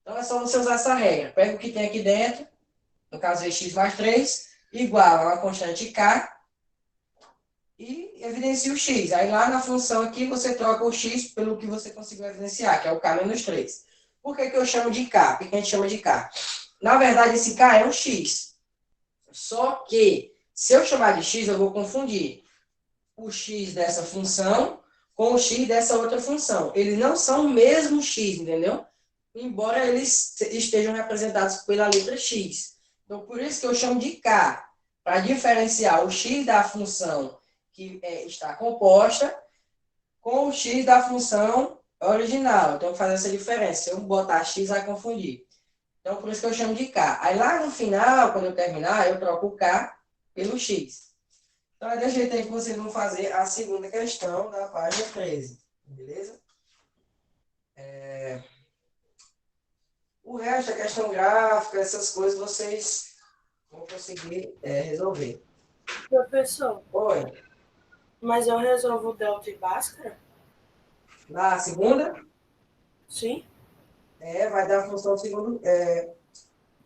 Então, é só você usar essa regra. Pega o que tem aqui dentro, no caso, x mais 3, igual a uma constante k, e evidencia o x. Aí lá na função aqui você troca o x pelo que você conseguiu evidenciar, que é o k menos 3. Por que eu chamo de k? Por que a gente chama de k? Na verdade, esse k é um x. Só que, se eu chamar de x, eu vou confundir o x dessa função com o x dessa outra função. Eles não são o mesmo x, entendeu? Embora eles estejam representados pela letra x. Então, por isso que eu chamo de k, para diferenciar o x da função que está composta com o x da função original. Então, fazer essa diferença. Se eu botar x, vai confundir. Então, por isso que eu chamo de k. Aí, lá no final, quando eu terminar, eu troco o k pelo x. Então, é desse jeito aí que vocês vão fazer a segunda questão da página 13. Beleza? O resto, a questão gráfica, essas coisas, vocês vão conseguir resolver. Professor, Oi. mas eu resolvo o delta e Bhaskara? Na segunda, Sim? vai dar a função segundo.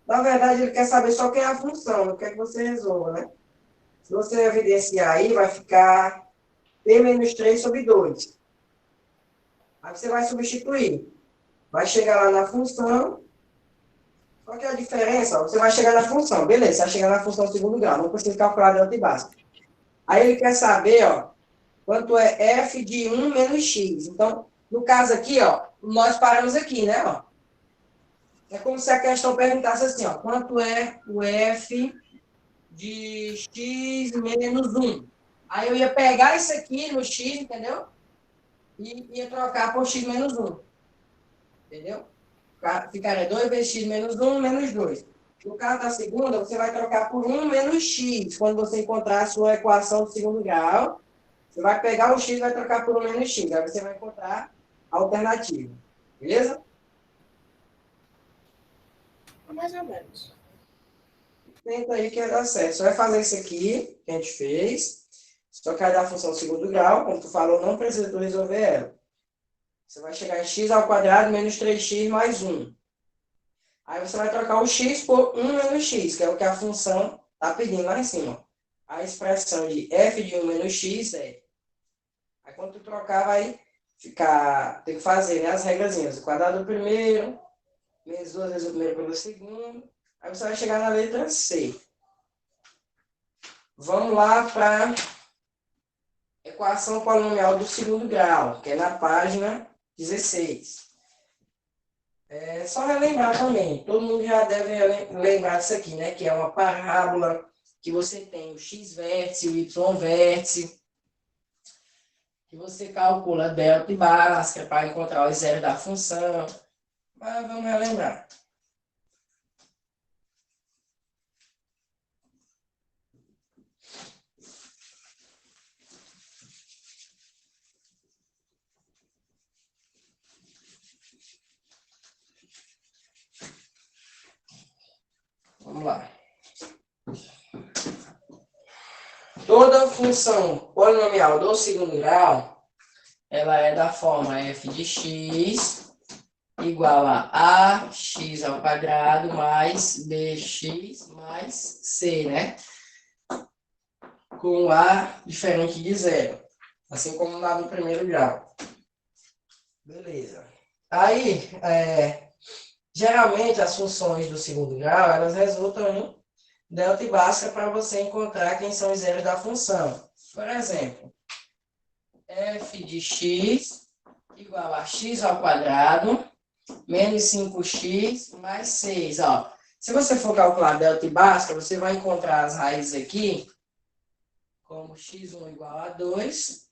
Na verdade, ele quer saber só quem é a função, não quer que você resolva, né? Se você evidenciar aí, vai ficar P menos 3 sobre 2. Aí você vai substituir. Vai chegar lá na função. Qual que é a diferença? Você vai chegar na função, beleza, você vai chegar na função segundo grau, não precisa calcular delta e básica. Aí ele quer saber, ó, quanto é f de 1 menos x. Então, no caso aqui, ó, nós paramos aqui, né, ó. É como se a questão perguntasse assim, ó, quanto é o f de x menos 1? Aí eu ia pegar isso aqui no x, entendeu? E ia trocar por x menos 1. Entendeu? Ficaria 2 vezes x menos 1 menos 2. No caso da segunda, você vai trocar por 1 menos x. Quando você encontrar a sua equação do segundo grau, você vai pegar o x e vai trocar por 1 menos x. Aí você vai encontrar a alternativa. Beleza? Mais ou menos. Tenta aí que vai dar certo. Você vai fazer isso aqui, que a gente fez. Só que vai dar a função do segundo grau. Como tu falou, não precisa tu resolver ela. Você vai chegar em x ao quadrado menos 3x mais 1. Aí você vai trocar o x por 1 menos x, que é o que a função está pedindo lá em cima. A expressão de f de 1 menos x é... Aí quando tu trocar, vai ficar... Tem que fazer, né, as regrazinhas. O quadrado do primeiro, menos 2 vezes o primeiro pelo segundo. Aí você vai chegar na letra C. Vamos lá para equação polinomial do segundo grau, que é na página 16. É só relembrar também, todo mundo já deve lembrar disso aqui, né? Que é uma parábola que você tem o x-vértice, o y-vértice, que você calcula delta e Bhaskara para encontrar os zeros da função. Mas vamos relembrar. Vamos lá. Toda função polinomial do segundo grau, ela é da forma f de x igual a ax ao quadrado mais bx mais c, né? Com a diferente de zero. Assim como lá no primeiro grau. Beleza. Aí, geralmente as funções do segundo grau, elas resultam em delta e Bhaskara para você encontrar quem são os zeros da função. Por exemplo, f de x igual a x ao quadrado menos 5x mais 6. Ó, se você for calcular delta e Bhaskara, você vai encontrar as raízes aqui como x1 igual a 2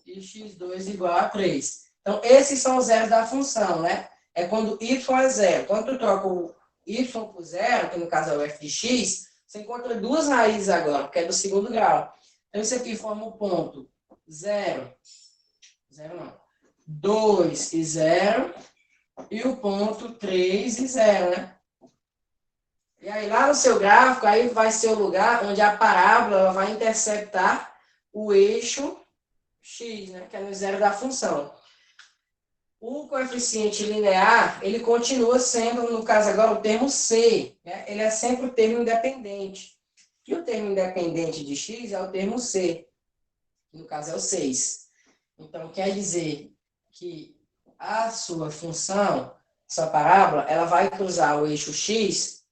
e x2 igual a 3. Então, esses são os zeros da função, né? É quando y é zero. Quando tu troca o y por zero, que no caso é o f de x, você encontra duas raízes agora, porque é do segundo grau. Então, isso aqui forma o ponto 0, 0 não, 2 e 0, e o ponto 3 e 0, né? E aí, lá no seu gráfico, aí vai ser o lugar onde a parábola ela vai interceptar o eixo x, né? Que é no zero da função. O coeficiente linear, ele continua sendo, no caso agora, o termo c, né? Ele é sempre o termo independente. E o termo independente de x é o termo c. que no caso é o 6. Então, quer dizer que a sua função, sua parábola, ela vai cruzar o eixo x,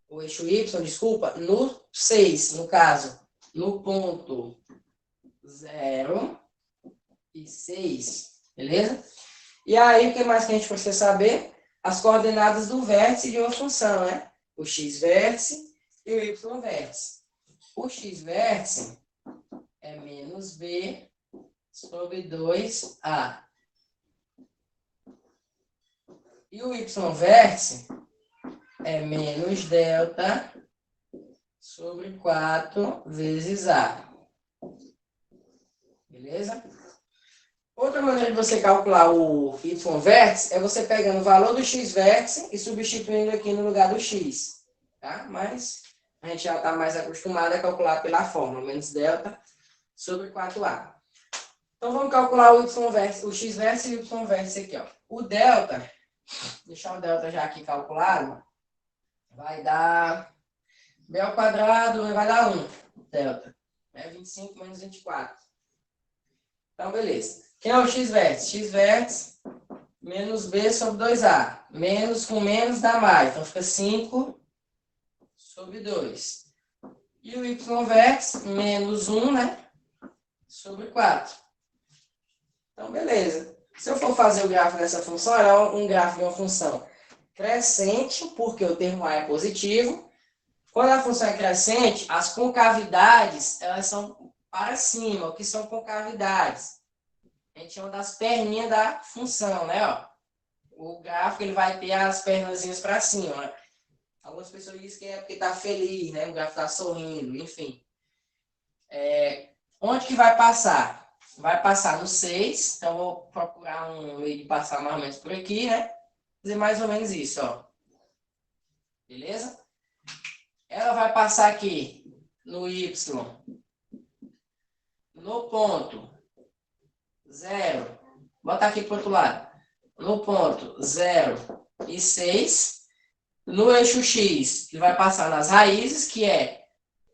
o eixo y, desculpa, no 6, no caso, no ponto 0 e 6, beleza? E aí, o que mais que a gente precisa saber? As coordenadas do vértice de uma função, né? O x-vértice e o y-vértice. O x-vértice é menos b sobre 2a. E o y-vértice é menos delta sobre 4 vezes a. Beleza? Outra maneira de você calcular o y-vértice é você pegando o valor do x-vértice e substituindo aqui no lugar do x. Tá? Mas a gente já está mais acostumado a calcular pela fórmula, menos delta sobre 4a. Então vamos calcular o y-vértice, o x-vértice e o y-vértice aqui. Ó. O delta, deixar o delta já aqui calculado, vai dar b ao quadrado, vai dar 1, delta. É 25 menos 24. Então, beleza. Quem é o x-vértice? X-vértice menos b sobre 2a. Menos com menos dá mais. Então, fica 5 sobre 2. E o y-vértice, menos 1, né? Sobre 4. Então, beleza. Se eu for fazer o gráfico dessa função, ela é um gráfico de uma função crescente, porque o termo a é positivo. Quando a função é crescente, as concavidades, elas são para cima. O que são concavidades? A gente chama das perninhas da função, né? Ó, o gráfico ele vai ter as pernazinhas para cima. Né? Algumas pessoas dizem que é porque está feliz, né? O gráfico está sorrindo, enfim. Onde que vai passar? Vai passar no 6. Então, vou procurar um meio de passar mais ou menos por aqui, né? Fazer mais ou menos isso, ó. Beleza? Ela vai passar aqui no y, no ponto 0, botar aqui para o outro lado, no ponto 0 e 6, no eixo x, que vai passar nas raízes, que é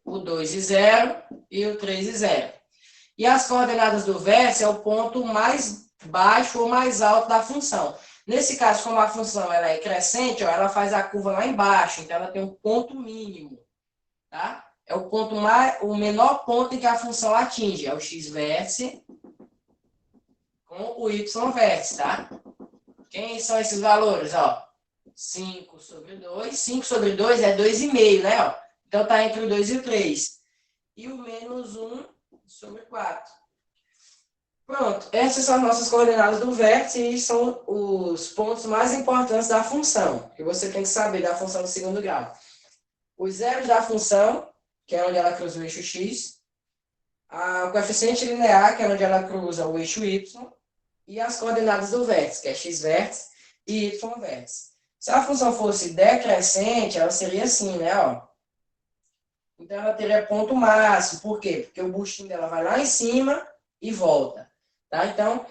o 2 e 0 e o 3 e 0. E as coordenadas do vértice é o ponto mais baixo ou mais alto da função. Nesse caso, como a função ela é crescente, ó, ela faz a curva lá embaixo, então ela tem um ponto mínimo. Tá? É o ponto o menor ponto em que a função atinge, é o x-vértice com o y-vértice, tá? Quem são esses valores? Ó, 5 sobre 2. 5 sobre 2 é 2,5, né? Ó? Então está entre o 2 e o 3. E o menos 1 sobre 4. Pronto, essas são as nossas coordenadas do vértice e são os pontos mais importantes da função, que você tem que saber da função do segundo grau. Os zeros da função, que é onde ela cruza o eixo x, o coeficiente linear, que é onde ela cruza o eixo y, e as coordenadas do vértice, que é x-vértice e y-vértice. Se a função fosse decrescente, ela seria assim, né? Ó. Então, ela teria ponto máximo. Por quê? Porque o buchinho dela vai lá em cima e volta. Tá? Então,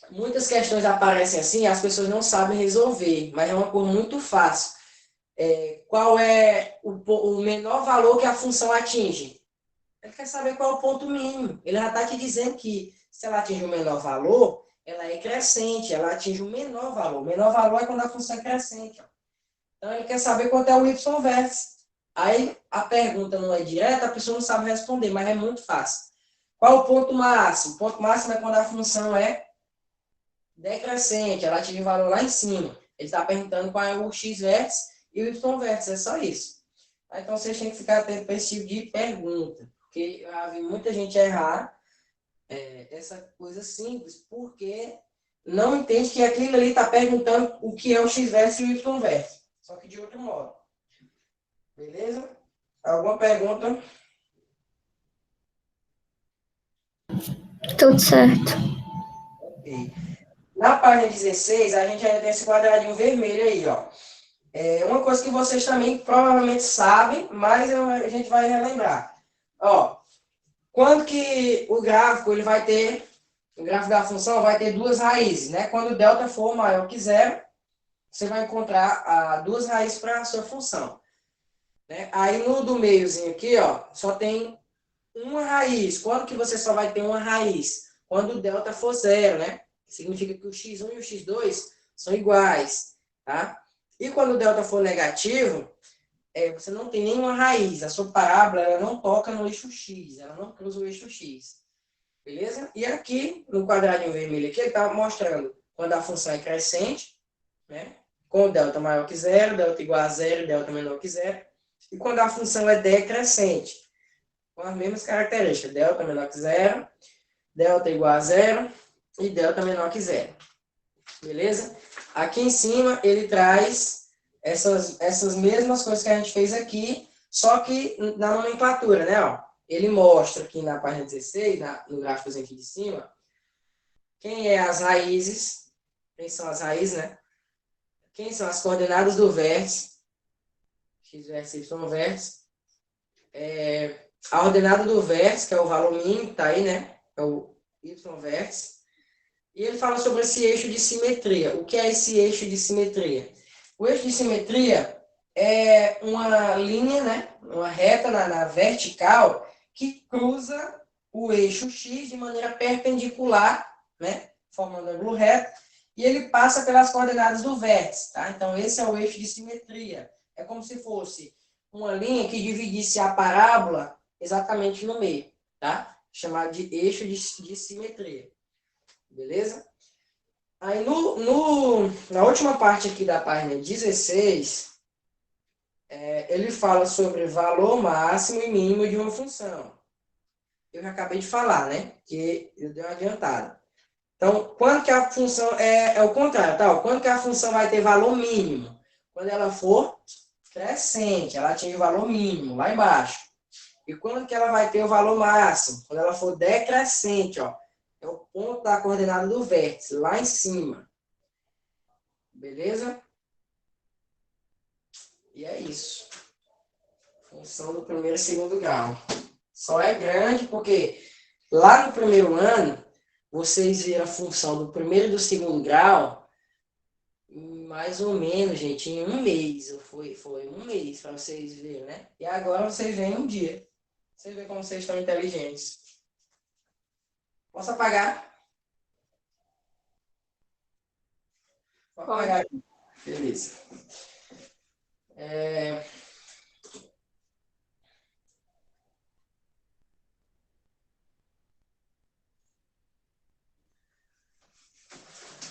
muitas questões aparecem assim, as pessoas não sabem resolver, mas é uma coisa muito fácil. Qual é o menor valor que a função atinge? Ele quer saber qual é o ponto mínimo. Ele já está te dizendo que se ela atinge o menor valor, ela é crescente, ela atinge o menor valor. O menor valor é quando a função é crescente. Ó. Então, ele quer saber quanto é o y-vértice. Aí, a pergunta não é direta, a pessoa não sabe responder, mas é muito fácil. Qual é o ponto máximo? O ponto máximo é quando a função é decrescente, ela atinge o valor lá em cima. Ele está perguntando qual é o x-vértice e o y-vértice, é só isso. Então, vocês têm que ficar atento para esse tipo de pergunta, porque eu já vi muita gente errar essa coisa simples, porque não entende que aquilo ali está perguntando o que é o x-vértice e o y-vértice, só que de outro modo. Beleza? Alguma pergunta? Tudo certo. Ok. Na página 16, a gente ainda tem esse quadradinho vermelho aí, ó. Uma coisa que vocês também provavelmente sabem, mas a gente vai relembrar. Ó, quando que o gráfico ele vai ter, o gráfico da função vai ter duas raízes, né? Quando o delta for maior que zero, você vai encontrar duas raízes para a sua função. Né? Aí no do meiozinho aqui, ó, só tem uma raiz. Quando que você só vai ter uma raiz? Quando o delta for zero, né? Significa que o x1 e o x2 são iguais, tá? E quando o delta for negativo, você não tem nenhuma raiz. A sua parábola ela não toca no eixo x, ela não cruza o eixo x. Beleza? E aqui, no quadradinho vermelho aqui, ele está mostrando quando a função é crescente, né? Com delta maior que zero, delta igual a zero, delta menor que zero. E quando a função é decrescente, com as mesmas características, delta menor que zero, delta igual a zero e delta menor que zero. Beleza? Aqui em cima ele traz essas mesmas coisas que a gente fez aqui, só que na nomenclatura, né? Ó, ele mostra aqui na página 16, no gráficozinho aqui de cima, quem é as raízes, quem são as raízes, né? Quem são as coordenadas do vértice, x vértice, y vértice, a ordenada do vértice, que é o valor mínimo, que está aí, né? É o y vértice. E ele fala sobre esse eixo de simetria. O que é esse eixo de simetria? O eixo de simetria é uma linha, né? Uma reta na vertical que cruza o eixo x de maneira perpendicular, né? Formando um ângulo reto. E ele passa pelas coordenadas do vértice, tá? Então, esse é o eixo de simetria. É como se fosse uma linha que dividisse a parábola exatamente no meio, tá? Chamado de eixo de simetria. Beleza? Aí, na última parte aqui da página 16, ele fala sobre valor máximo e mínimo de uma função. Eu já acabei de falar, né? Que eu dei uma adiantada. Então, quando que a função é o contrário, tá? Quando que a função vai ter valor mínimo? Quando ela for crescente, ela atinge o valor mínimo, lá embaixo. E quando que ela vai ter o valor máximo? Quando ela for decrescente, ó. É o ponto da coordenada do vértice, lá em cima. Beleza? E é isso. Função do primeiro e segundo grau. Só é grande porque lá no primeiro ano, vocês viram a função do primeiro e do segundo grau, mais ou menos, gente, em um mês. Foi um mês para vocês verem, né? E agora vocês veem um dia. Você vê como vocês estão inteligentes. Posso apagar? Pode apagar. Beleza.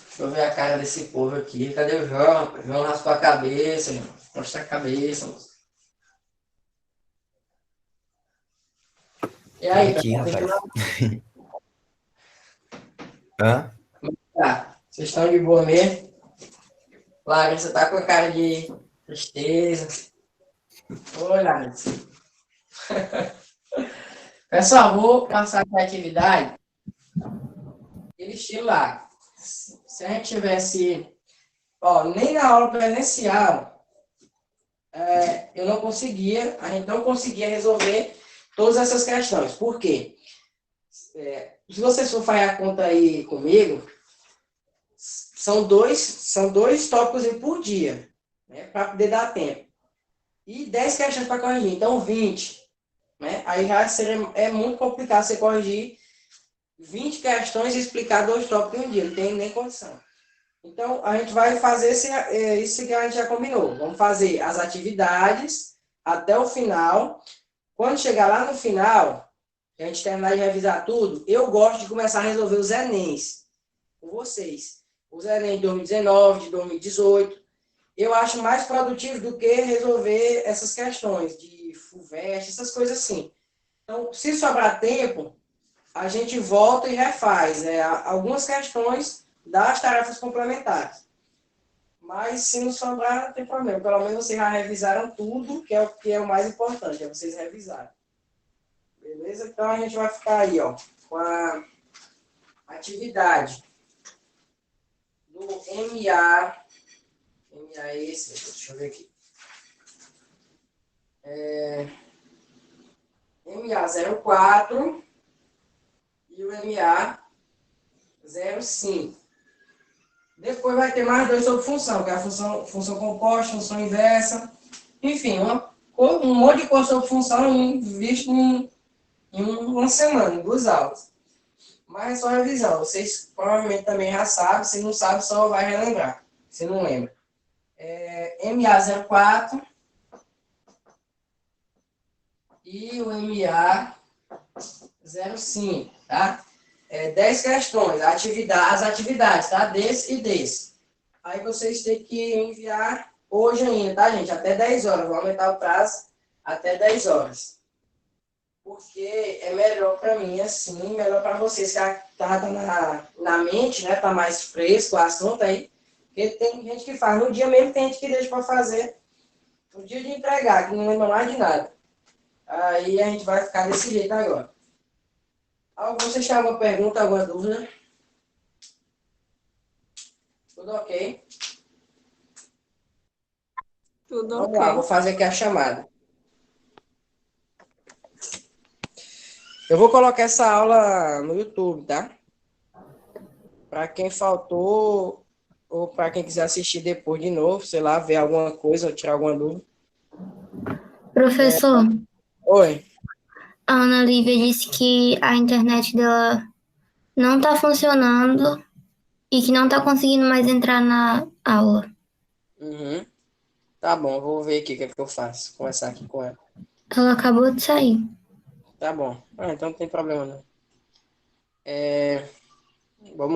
Deixa eu ver a cara desse povo aqui. Cadê o João? O João raspou a cabeça, João. Mostra a cabeça. E aí, Aqui, tá rapaz. Hã? Tá, vocês estão de boa mesmo? Larissa tá com a cara de tristeza. Oi, Larissa. Pessoal, vou passar para a atividade. Aquele estilo lá. Se a gente tivesse... Ó, nem na aula presencial, a gente não conseguia resolver todas essas questões. Por quê? Se vocês for fazer a conta aí comigo, são dois tópicos por dia, né, para poder dar tempo. E 10 questões para corrigir, então 20. Né? Aí já é muito complicado você corrigir 20 questões e explicar 2 tópicos em um dia, não tem nem condição. Então, a gente vai fazer isso que a gente já combinou. Vamos fazer as atividades até o final. Quando chegar lá no final, a gente terminar de revisar tudo, eu gosto de começar a resolver os Enems com vocês. Os Enem de 2019, de 2018. Eu acho mais produtivo do que resolver essas questões de FUVEST, essas coisas assim. Então, se sobrar tempo, a gente volta e refaz algumas questões das tarefas complementares. Mas se não sobrar, não tem problema. Pelo menos vocês já revisaram tudo, que é o mais importante, é vocês revisarem. Beleza? Então, a gente vai ficar aí, ó, com a atividade do MA é esse, deixa eu ver aqui. MA04 e o MA05. Depois vai ter mais 2 sobre função, que é a função composta, função inversa. Enfim, um monte de coisa sobre função visto em uma semana, em 2 aulas. Mas é só revisão. Vocês provavelmente também já sabem. Se não sabe, só vai relembrar. Se não lembra. MA04 e o MA05, tá? 10 questões, as atividades, tá? Desse e desse. Aí vocês têm que enviar hoje ainda, tá, gente? Até 10 horas. Vou aumentar o prazo até 10 horas. Porque é melhor para mim assim, melhor para vocês que tá na mente, né? Tá mais fresco o assunto aí. Porque tem gente que faz no dia mesmo, tem gente que deixa para fazer no dia de entregar, que não lembra mais de nada. Aí a gente vai ficar desse jeito agora. Vocês têm alguma pergunta, alguma dúvida? Tudo ok? Tudo Vamos lá, vou ok. fazer aqui a chamada. Eu vou colocar essa aula no YouTube, tá? Para quem faltou ou para quem quiser assistir depois de novo, sei lá, ver alguma coisa ou tirar alguma dúvida. Professor, Oi. a Ana Lívia disse que a internet dela não tá funcionando e que não tá conseguindo mais entrar na aula. Uhum. Tá bom, vou ver aqui o que é que eu faço. Conversar aqui com ela. Ela acabou de sair. Tá bom. Então não tem problema não. Vamos